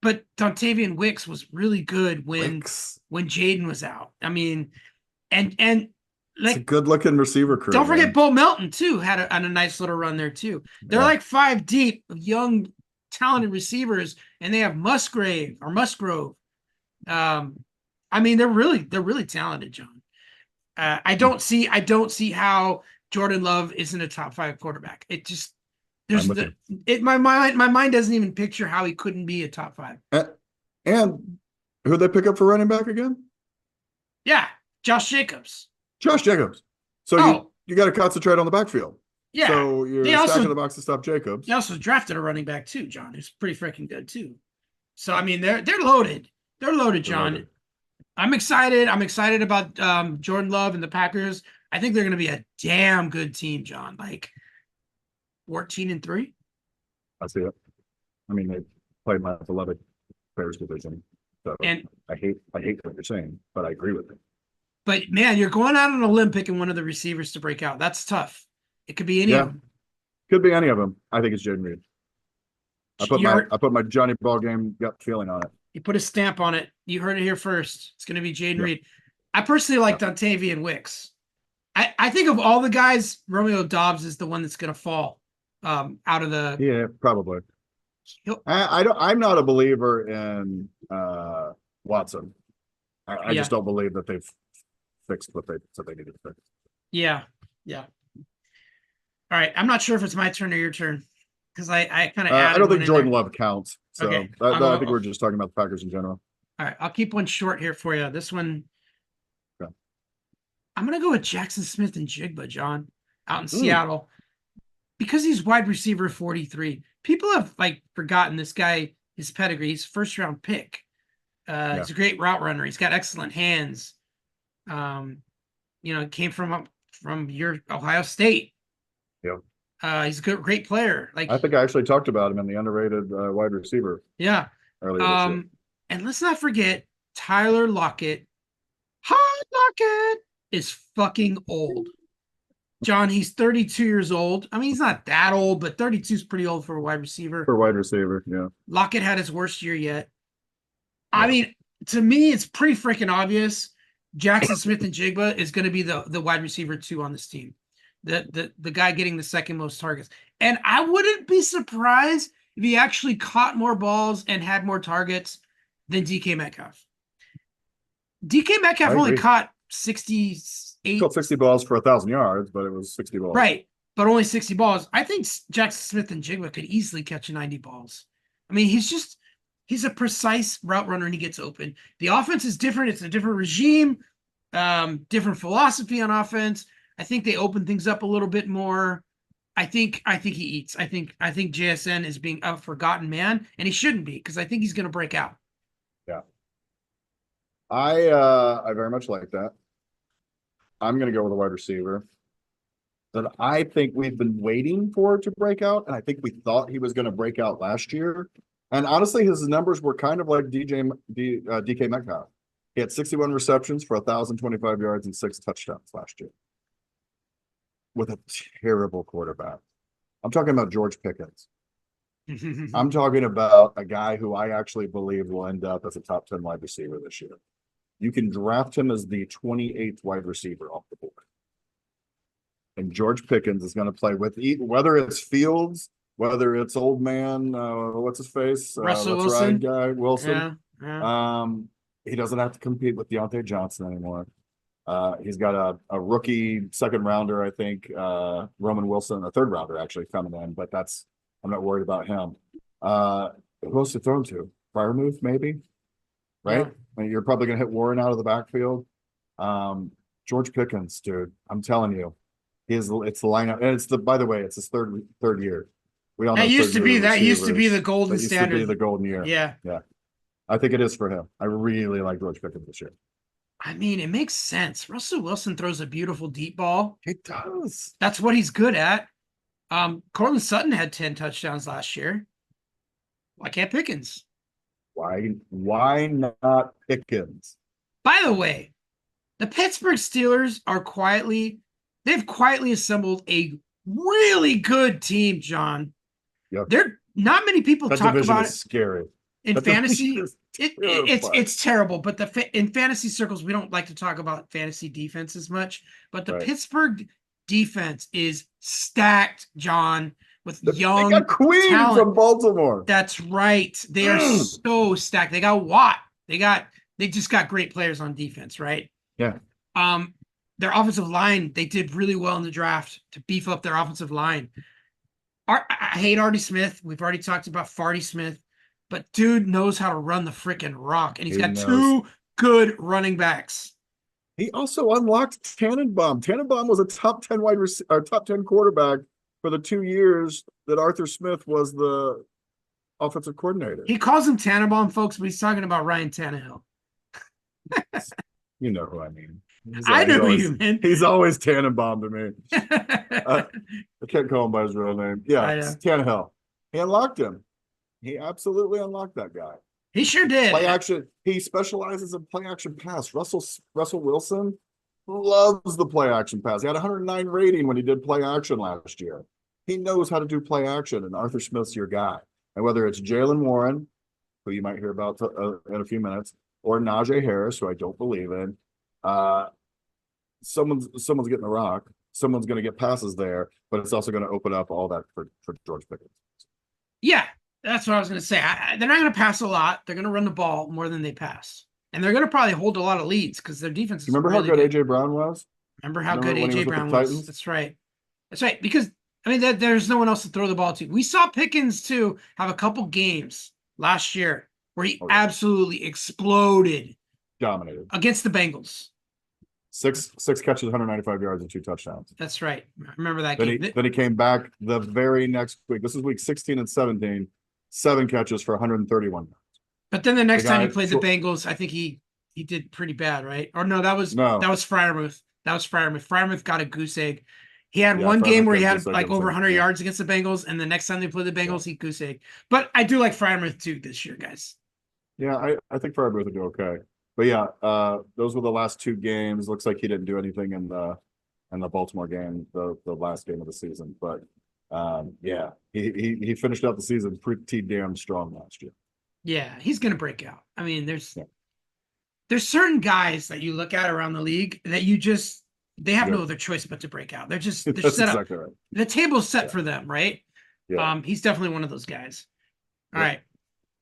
But Dontavian Wicks was really good when Jaden was out. I mean, and like it's a good looking receiver crew. Don't forget Bo Melton too had a nice little run there too. They're like 5 deep of young, talented receivers, and they have Musgrove. I mean, they're really talented, John. I don't see how Jordan Love isn't a top 5 quarterback. It just my mind doesn't even picture how he couldn't be a top 5. And who'd they pick up for running back again? Yeah, Josh Jacobs. So you got to concentrate on the backfield. Yeah. So you're stacking the box to stop Jacobs. They also drafted a running back too, John. Who's pretty freaking good too. So I mean, they're loaded. They're loaded, John. They're loaded. I'm excited. I'm excited about Jordan Love and the Packers. I think they're going to be a damn good team, John. Like 14-3. I see it. I mean, they played my beloved Bears division. So and I hate what you're saying, but I agree with it. But man, you're going out on a limb picking one of the receivers to break out. That's tough. It could be any of them. Could be any of them. I think it's Jaden Reed. I put my Johnny Ballgame gut feeling on it. You put a stamp on it. You heard it here first. It's going to be Jaden Reed. I personally like Dontavian Wicks. I think of all the guys, Romeo Doubs is the one that's going to fall out of the. Yeah, probably. I'm not a believer in Watson. I just don't believe that they've fixed what they said they needed to fix. Yeah. All right. I'm not sure if it's my turn or your turn because I kind of I added don't one think in Jordan there. Love counts. So Okay. I think we're just talking about the Packers in general. All right. I'll keep one short here for you. This one, Okay. I'm going to go with Jackson Smith and Jigba, John, out in Mm. Seattle. Because he's wide receiver 43. People have like forgotten this guy, his pedigree. He's first round pick. He's a great route runner. He's got excellent hands. Came from your Ohio State. Yep. He's a great player. Like I think I actually talked about him in the underrated wide receiver. Yeah. Earlier this year. And let's not forget Tyler Lockett. Hot Lockett is fucking old. John, he's 32 years old. I mean, he's not that old, but 32 is pretty old for a wide receiver. For a wide receiver, yeah. Lockett had his worst year yet. Yeah. I mean, to me, it's pretty freaking obvious. Jackson Smith and Jigba is going to be the wide receiver 2 on this team. The guy getting the second most targets. And I wouldn't be surprised if he actually caught more balls and had more targets than DK Metcalf. DK Metcalf only caught 68. Caught 60 balls for 1,000 yards, but it was 60 balls. Right, but only 60 balls. I think Jackson Smith and Jigba could easily catch 90 balls. I mean, he's a precise route runner and he gets open. The offense is different. It's a different regime, different philosophy on offense. I think they open things up a little bit more. I think he eats. I think JSN is being a forgotten man, and he shouldn't be because I think he's going to break out. Yeah, I very much like that. I'm going to go with a wide receiver that I think we've been waiting for to break out, and I think we thought he was going to break out last year. And honestly, his numbers were kind of like DK Metcalf. He had 61 receptions for 1,025 yards and 6 touchdowns last year with a terrible quarterback. I'm talking about George Pickens. I'm talking about a guy who I actually believe will end up as a top 10 wide receiver this year. You can draft him as the 28th wide receiver off the board. And George Pickens is going to play with whether it's Fields, whether it's old man, what's his face? Russell Wilson. Guy, Wilson. Yeah. He doesn't have to compete with Deontay Johnson anymore. He's got a rookie second rounder, I think, Roman Wilson, a third rounder actually coming in, but I'm not worried about him. Who else to throw to? Freiermuth, maybe? Right? Yeah. I mean, you're probably going to hit Warren out of the backfield. George Pickens, dude, I'm telling you, it's the lineup. And by the way, it's his third year. We all know that used to be the golden standard. Used to be the golden year. Yeah. Yeah. I think it is for him. I really like George Pickens this year. I mean, it makes sense. Russell Wilson throws a beautiful deep ball. He does. That's what he's good at. Cortland Sutton had 10 touchdowns last year. Why can't Pickens? Why not Pickens? By the way, the Pittsburgh Steelers they've quietly assembled a really good team, John. Yep. They're not many people that talk about it. Scary. In fantasy, it's terrible. But in fantasy circles, we don't like to talk about fantasy defense as much. But the Pittsburgh defense is stacked, John, with young they got Queen talent from Baltimore. That's right. They are so stacked. They got Watt. They just got great players on defense, right? Yeah. Their offensive line, they did really well in the draft to beef up their offensive line. I hate Artie Smith. We've already talked about Farty Smith, but dude knows how to run the freaking rock, and he's got 2 good running backs. He also unlocked Tannenbaum. Tannenbaum was a top 10 top 10 quarterback for the 2 years that Arthur Smith was the offensive coordinator. He calls him Tannenbaum, folks, but he's talking about Ryan Tannehill. You know who I mean. I know you, man. He's always Tannenbaum to me. I can't call him by his real name. Yeah, it's Tannehill. He unlocked him. He absolutely unlocked that guy. He sure did. Play action. He specializes in play action pass. Russell Wilson loves the play action pass. He had 109 rating when he did play action last year. He knows how to do play action, and Arthur Smith's your guy. And whether it's Jalen Warren, who you might hear about in a few minutes, or Najee Harris, who I don't believe in, someone's getting the rock. Someone's going to get passes there, but it's also going to open up all that for George Pickens. Yeah, that's what I was going to say. They're not going to pass a lot. They're going to run the ball more than they pass. And they're going to probably hold a lot of leads because their defense is Remember really how good A.J. Brown was? Remember how good A.J. Brown was? That's right. That's right. Because I mean, that there's no one else to throw the ball to. We saw Pickens too have a couple games last year where he absolutely exploded, dominated against the Bengals. Six catches, 195 yards, and 2 touchdowns. That's right. I remember that Then game. he came back the very next week. This is week 16 and 17. 7 catches for 131 yards. But then the next time he played the Bengals, I think he did pretty bad, right? Or no, that was Freiermuth. That was Freiermuth. Freiermuth got a goose egg. He had one game where he had like over 100 yards against the Bengals, and the next time they played the Bengals, he goose egg. But I do like Freiermuth too this year, guys. Yeah, I think Freiermuth would do okay. But yeah, those were the last 2 games. Looks like he didn't do anything in the Baltimore game, the last game of the season. But yeah, he finished out the season pretty damn strong last year. Yeah, he's gonna break out. I mean, there's certain guys that you look at around the league that they have no other choice but to break out. They're set exactly up. Right. The table's set for them, right? Yeah. He's definitely one of those guys. All right.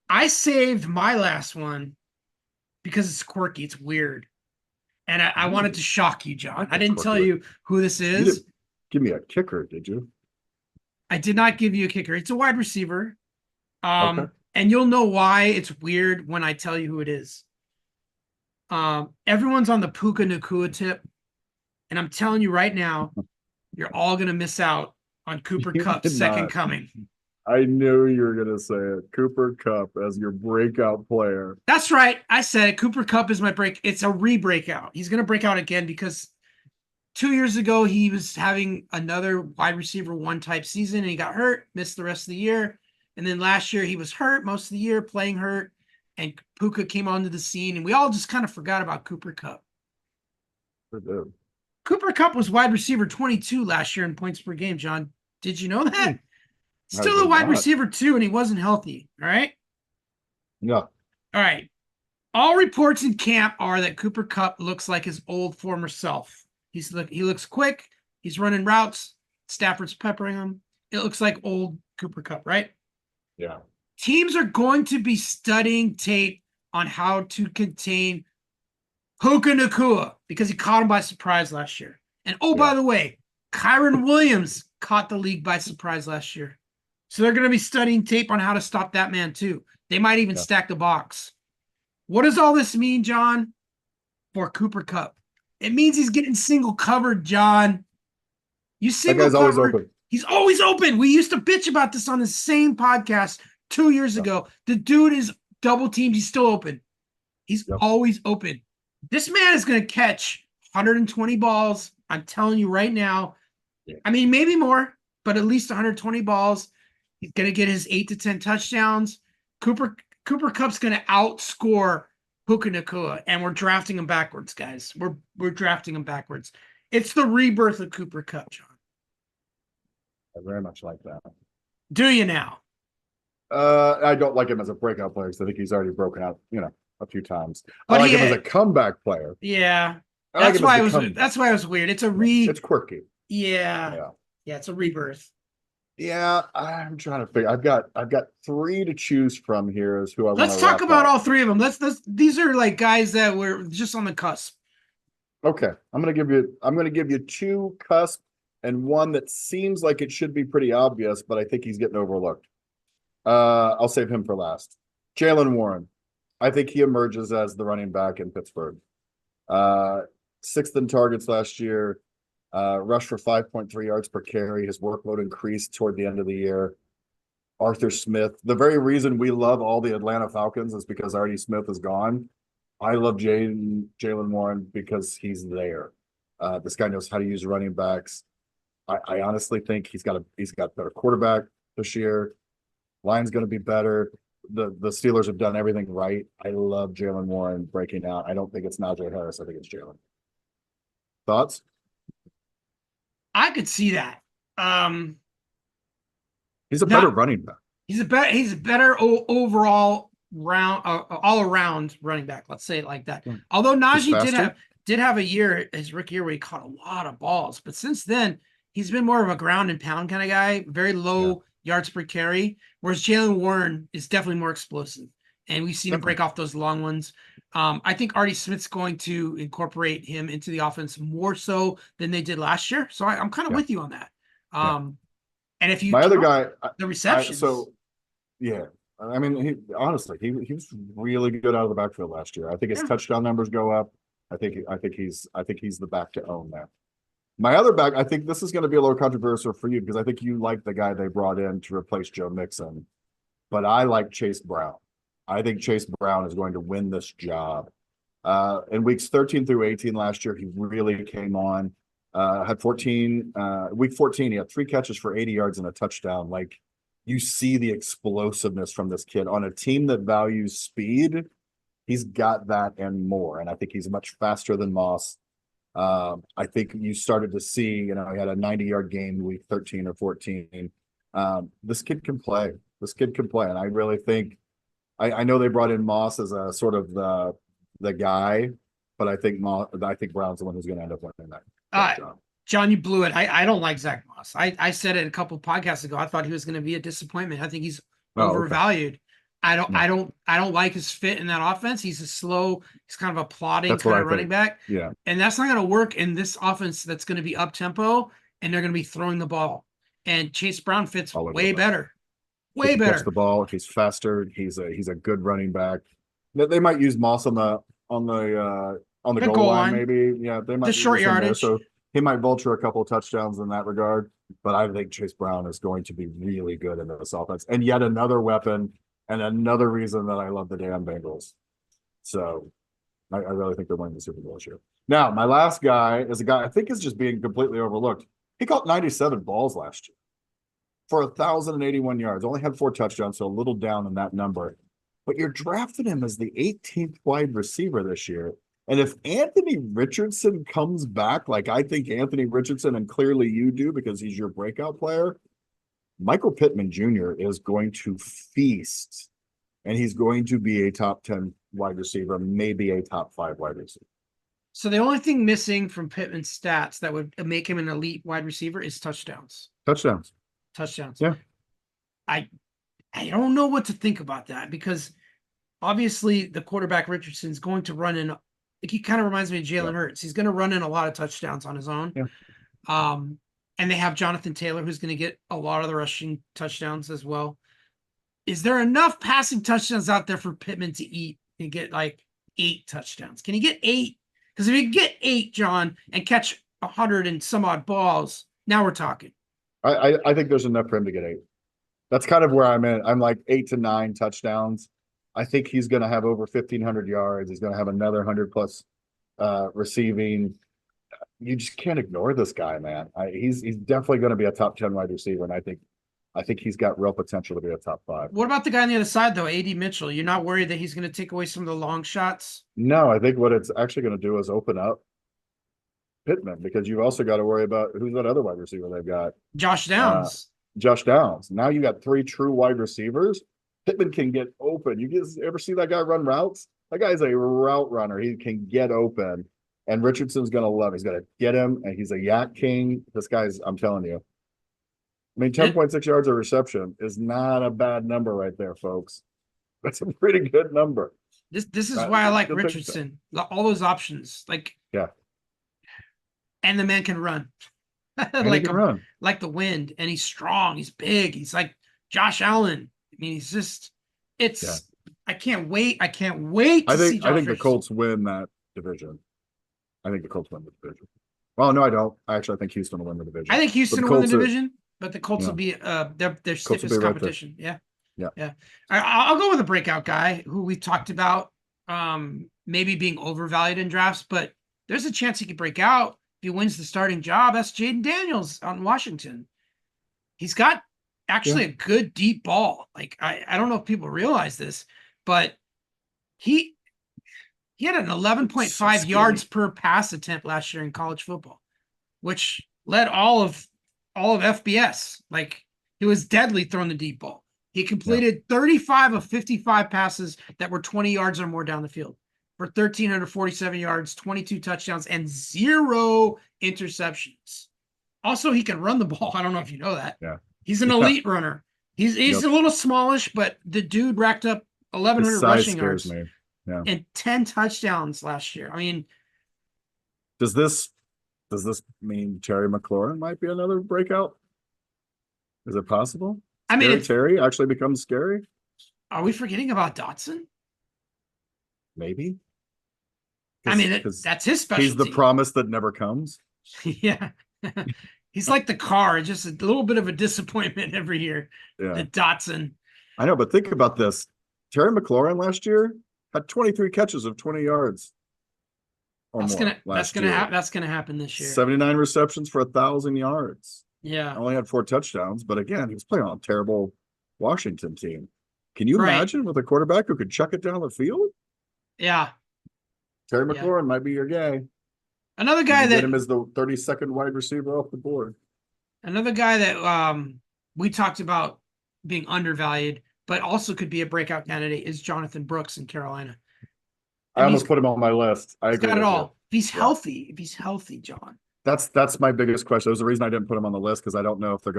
I saved my last one because it's quirky, it's weird. And I wanted to shock you, John. I didn't tell you who this is. You didn't give me a kicker, did you? I did not give you a kicker. It's a wide receiver. And you'll know why it's weird when I tell you who it is. Everyone's on the Puka Nacua tip. And I'm telling you right now, you're all going to miss out on Cooper Kupp's second coming. I knew you were going to say it. Cooper Kupp as your breakout player. That's right. I said it. Cooper Kupp is my break. It's a re-breakout. He's going to break out again because 2 years ago, he was having another wide receiver 1 type season and he got hurt, missed the rest of the year. And then last year, he was hurt most of the year, playing hurt. And Puka came onto the scene and we all just kind of forgot about Cooper Kupp. Cooper Kupp was wide receiver 22 last year in points per game, John. Did you know that? Still a wide receiver 2, and he wasn't healthy. All right? Yeah. All right. All reports in camp are that Cooper Kupp looks like his old former self. He looks quick. He's running routes. Stafford's peppering him. It looks like old Cooper Kupp, right? Yeah. Teams are going to be studying tape on how to contain Puka Nacua because he caught him by surprise last year. And by the way, Kyron Williams caught the league by surprise last year. So they're going to be studying tape on how to stop that man too. They might even stack the box. What does all this mean, John, for Cooper Kupp? It means he's getting single covered, John. You single covered. Always open. He's always open. We used to bitch about this on the same podcast 2 years ago. The dude is double teamed. He's still open. He's always open. This man is going to catch 120 balls. I'm telling you right now. Yeah. I mean, maybe more, but at least 120 balls. He's going to get his 8 to 10 touchdowns. Cooper Kupp's going to outscore Puka Nacua, and we're drafting him backwards, guys. We're drafting him backwards. It's the rebirth of Cooper Kupp, John. I very much like that. Do you now? I don't like him as a breakout player because I think he's already broken out, a few times. But I like him as a comeback player. Yeah. That's why it was weird. It's it's quirky. Yeah, it's a rebirth. Yeah, I'm trying to figure. I've got 3 to choose from here. Is who I want. Let's talk about all 3 of them. These are like guys that were just on the cusp. Okay, I'm gonna give you 2 cusp and 1 that seems like it should be pretty obvious, but I think he's getting overlooked. I'll save him for last. Jaylen Warren. I think he emerges as the running back in Pittsburgh. 6th in targets last year. Rushed for 5.3 yards per carry. His workload increased toward the end of the year. Arthur Smith. The very reason we love all the Atlanta Falcons is because Artie Smith is gone. I love Jaylen Warren because he's there. This guy knows how to use running backs. I honestly think he's got better quarterback this year. Line's going to be better. The Steelers have done everything right. I love Jaylen Warren breaking out. I don't think it's Najee Harris. I think it's Jaylen. Thoughts? I could see that. He's a better running back. He's a better overall all around running back. Let's say it like that. Although Najee did have a year, his rookie year, where he caught a lot of balls, but since then he's been more of a ground and pound kind of guy, very low yards per carry. Whereas Jaylen Warren is definitely more explosive, and we've seen him break off those long ones. I think Artie Smith's going to incorporate him into the offense more so than they did last year. So I'm kind of with you on that. And if you My other count guy, the receptions, yeah. I mean, honestly, he was really good out of the backfield last year. I think his yeah. touchdown numbers go up. I think he's the back to own there. My other back, I think this is going to be a little controversial for you because I think you like the guy they brought in to replace Joe Mixon, but I like Chase Brown. I think Chase Brown is going to win this job. In weeks 13 through 18 last year, he really came on. Had 14, week 14, he had 3 catches for 80 yards and a touchdown. Like, you see the explosiveness from this kid on a team that values speed. He's got that and more. And I think he's much faster than Moss. I think you started to see, he had a 90-yard game week 13 or 14. This kid can play. And I really think, I know they brought in Moss as a sort of the guy, but I think Brown's the one who's going to end up winning that job. John, you blew it. I don't like Zach Moss. I said it a couple podcasts ago. I thought he was going to be a disappointment. I think he's overvalued. Okay. I don't like his fit in that offense. He's kind of a plodding kind of running back. Yeah. And that's not going to work in this offense that's going to be up tempo and they're going to be throwing the ball. And Chase Brown fits way better. Way better. Catch the ball. He's faster. He's a good running back. They might use Moss on the goal line, maybe. Yeah, they might the short yardage. So he might vulture a couple of touchdowns in that regard. But I think Chase Brown is going to be really good in this offense. And yet another weapon and another reason that I love the damn Bengals. So I really think they're winning the Super Bowl this year. Now, my last guy is a guy I think is just being completely overlooked. He caught 97 balls last year for 1,081 yards. Only had 4 touchdowns, so a little down in that number. But you're drafting him as the 18th wide receiver this year. And if Anthony Richardson comes back, like I think Anthony Richardson, and clearly you do because he's your breakout player, Michael Pittman Jr. is going to feast, and he's going to be a top 10 wide receiver, maybe a top 5 wide receiver. So the only thing missing from Pittman's stats that would make him an elite wide receiver is touchdowns. Touchdowns. Yeah. I don't know what to think about that because obviously the quarterback Richardson's going to run in. Like he kind of reminds me of Jalen Hurts. He's going to run in a lot of touchdowns on his own. Yeah. And they have Jonathan Taylor, who's going to get a lot of the rushing touchdowns as well. Is there enough passing touchdowns out there for Pittman to eat and get like 8 touchdowns? Can he get 8? Because if he get 8, John, and catch 100 and some odd balls, now we're talking. I think there's enough for him to get 8. That's kind of where I'm at. I'm like 8 to 9 touchdowns. I think he's going to have over 1,500 yards. He's going to have another 100 plus receiving. You just can't ignore this guy, man. He's definitely going to be a top 10 wide receiver, and I think he's got real potential to be a top 5. What about the guy on the other side, though, A.D. Mitchell? You're not worried that he's going to take away some of the long shots? No, I think what it's actually going to do is open up Pittman because you've also got to worry about who's that other wide receiver they've got. Josh Downs. Now you got 3 true wide receivers. Pittman can get open. You guys ever see that guy run routes? That guy's a route runner. He can get open. And Richardson's going to love it. He's going to get him, and he's a yak king. This guy's, I'm telling you. I mean, 10.6 yards of reception is not a bad number right there, folks. That's a pretty good number. This is why I like Richardson. All those options. Yeah. And the man can run. Like the wind. And he's strong. He's big. He's like Josh Allen. I mean, he's just I can't wait. I can't wait to see Josh I think the Colts win that division. I think the Colts win the division. Well, no, I don't. I think Houston will win the division. I think Houston will win the division, but the Colts will be their stiffest competition. Yeah. I'll go with a breakout guy who we talked about maybe being overvalued in drafts, but there's a chance he could break out if he wins the starting job. That's Jaden Daniels out in Washington. He's got actually a good deep ball. Like I don't know if people realize this, but he had an 11.5 yards per pass attempt last year in college football, which led all of FBS. Like he was deadly throwing the deep ball. He completed 35 of 55 passes that were 20 yards or more down the field for 1,347 yards, 22 touchdowns, and 0 interceptions. Also, he can run the ball. I don't know if you know that. Yeah. He's an elite runner. He's a little smallish, but the dude racked up 1,100 rushing yards and 10 touchdowns last year. I mean, does this mean Terry McLaurin might be another breakout? Is it possible? I mean, Terry actually becomes scary? are we forgetting about Dotson? Maybe. I mean, that's his specialty. He's the promise that never comes. Yeah. He's like the car, just a little bit of a disappointment every year. Yeah. The Dotson. I know, but think about this. Terry McLaurin last year had 23 catches of 20 yards. That's gonna happen this year. 79 receptions for 1,000 yards. Yeah. Only had 4 touchdowns, but again, he was playing on a terrible Washington team. Can you imagine with a quarterback who could chuck it down the field? Yeah. Terry McLaurin might be your guy. Another guy that get him as the 32nd wide receiver off the board. Another guy that we talked about being undervalued, but also could be a breakout candidate is Jonathan Brooks in Carolina. I almost put him on my list. He's got it all. If he's healthy, John. That's my biggest question. That was the reason I didn't put him on the list, because I don't know if I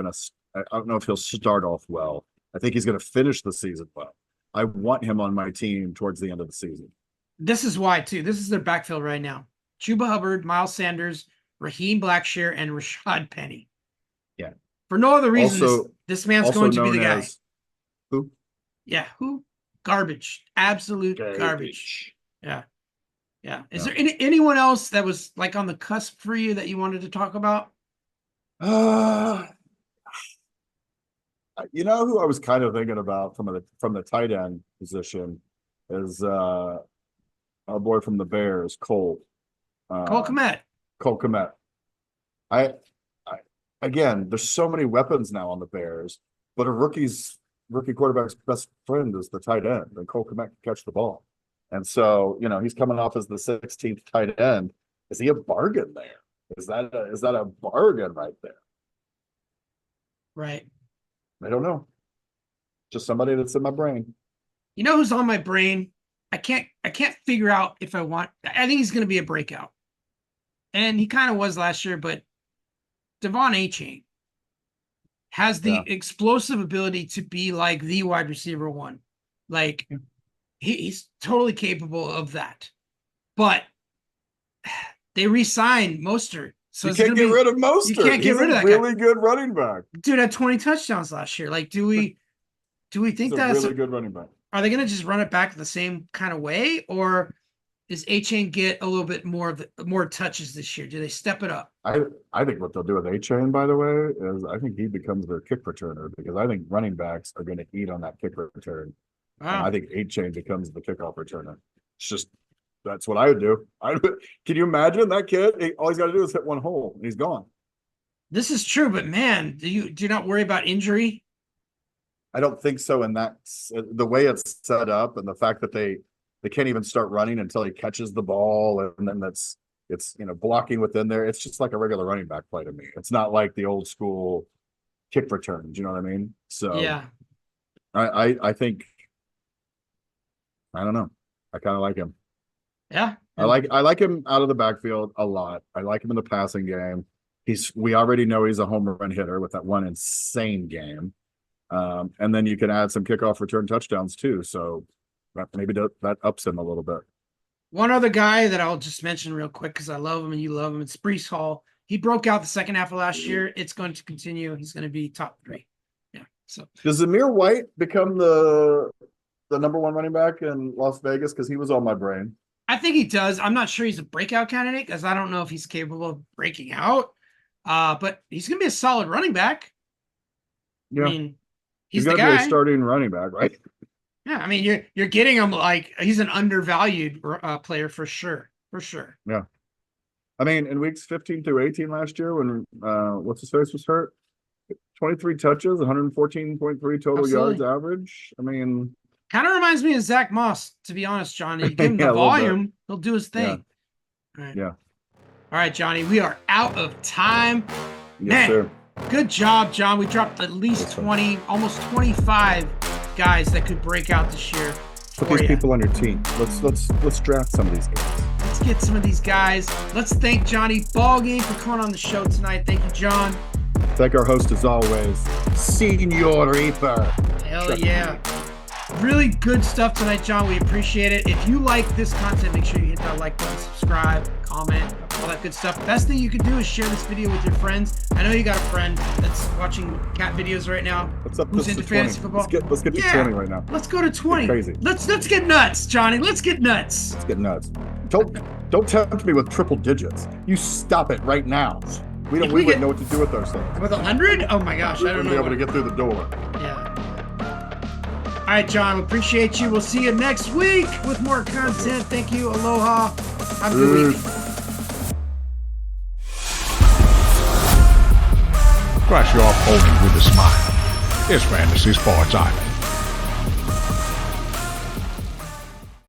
don't know if he'll start off well. I think he's going to finish the season well. I want him on my team towards the end of the season. This is why, too. This is their backfield right now. Chuba Hubbard, Miles Sanders, Raheem Blackshear, and Rashad Penny. Yeah. For no other reason, this man's going to be the guy. Who? Yeah, who? Garbage. Absolute garbage. Yeah. Yeah. Is there anyone else that was like on the cusp for you that you wanted to talk about? You know who I was kind of thinking about from the tight end position is our boy from the Bears, Cole. Cole Kmet. Cole Kmet. I again, there's so many weapons now on the Bears, but a rookie quarterback's best friend is the tight end, and Cole Kmet can catch the ball. And so, he's coming off as the 16th tight end. Is he a bargain there? Is that a bargain right there? Right. I don't know. Just somebody that's in my brain. You know who's on my brain? I can't figure out if I think he's going to be a breakout. And he kind of was last year, but Devon Achane has the explosive ability to be like the wide receiver one. Like, he's totally capable of that. But they re-signed Mostert. So you can't get rid of Mostert. You can't get rid of that really good running back. Dude had 20 touchdowns last year. Like, do we think that's a really good running back? Are they going to just run it back the same kind of way, or does Achane get a little bit more touches this year? Do they step it up? I think what they'll do with Achane, by the way, is I think he becomes their kick returner, because I think running backs are going to eat on that kick return. Wow. And I think Achane becomes the kickoff returner. It's just, that's what I would do. Can you imagine that kid? All he's got to do is hit one hole and he's gone. This is true, but man, do you not worry about injury? I don't think so. And that's the way it's set up, and the fact that they can't even start running until he catches the ball, and then it's blocking within there. It's just like a regular running back play to me. It's not like the old school kick returns. You know what I mean? So yeah, I think, I don't know. I kind of like him. Yeah. I like him out of the backfield a lot. I like him in the passing game. We already know he's a home run hitter with that one insane game. And then you can add some kickoff return touchdowns too. So maybe that ups him a little bit. One other guy that I'll just mention real quick, because I love him and you love him, it's Breece Hall. He broke out the second half of last year. It's going to continue. He's going to be top 3. Yeah. So does Zamir White become the number 1 running back in Las Vegas? Because he was on my brain. I think he does. I'm not sure he's a breakout candidate, because I don't know if he's capable of breaking out. But he's going to be a solid running back. Yeah. I mean, he's the guy. Be a starting running back, right? Yeah, I mean, you're getting him like he's an undervalued player for sure. For sure. Yeah. I mean, in weeks 15 through 18 last year, when what's his face was hurt, 23 touches, 114.3 total yards average. I mean, kind of reminds me of Zach Moss, to be honest, Johnny. You give him the volume, he'll do his thing. Yeah. All right. Yeah. All right, Johnny, we are out of time. Yes, sir. Good job, John. We dropped at least 20, almost 25 guys that could break out this year. Put these people on your team. Let's draft some of these guys. Let's get some of these guys. Let's thank Johnny Ballgame for coming on the show tonight. Thank you, John. Thank our host as always, Senior Reaper. Hell yeah. Really good stuff tonight, John. We appreciate it. If you like this content, make sure you hit that like button, subscribe, comment, all that good stuff. Best thing you can do is share this video with your friends. I know you got a friend that's watching cat videos right now. What's up? Who's into fantasy football? Let's get to 20 right now. Let's go to 20. Crazy. Let's get nuts, Johnny. Let's get nuts. Let's get nuts. Don't tempt me with triple digits. You stop it right now. We wouldn't know what to do with ourselves. With 100? Oh my gosh, I don't know. Be able to get through the door. Yeah. All right, John, we appreciate you. We'll see you next week with more content. Thank you. Aloha. Have a good week. Crush your opponent with a smile. It's Fantasy Sports Island.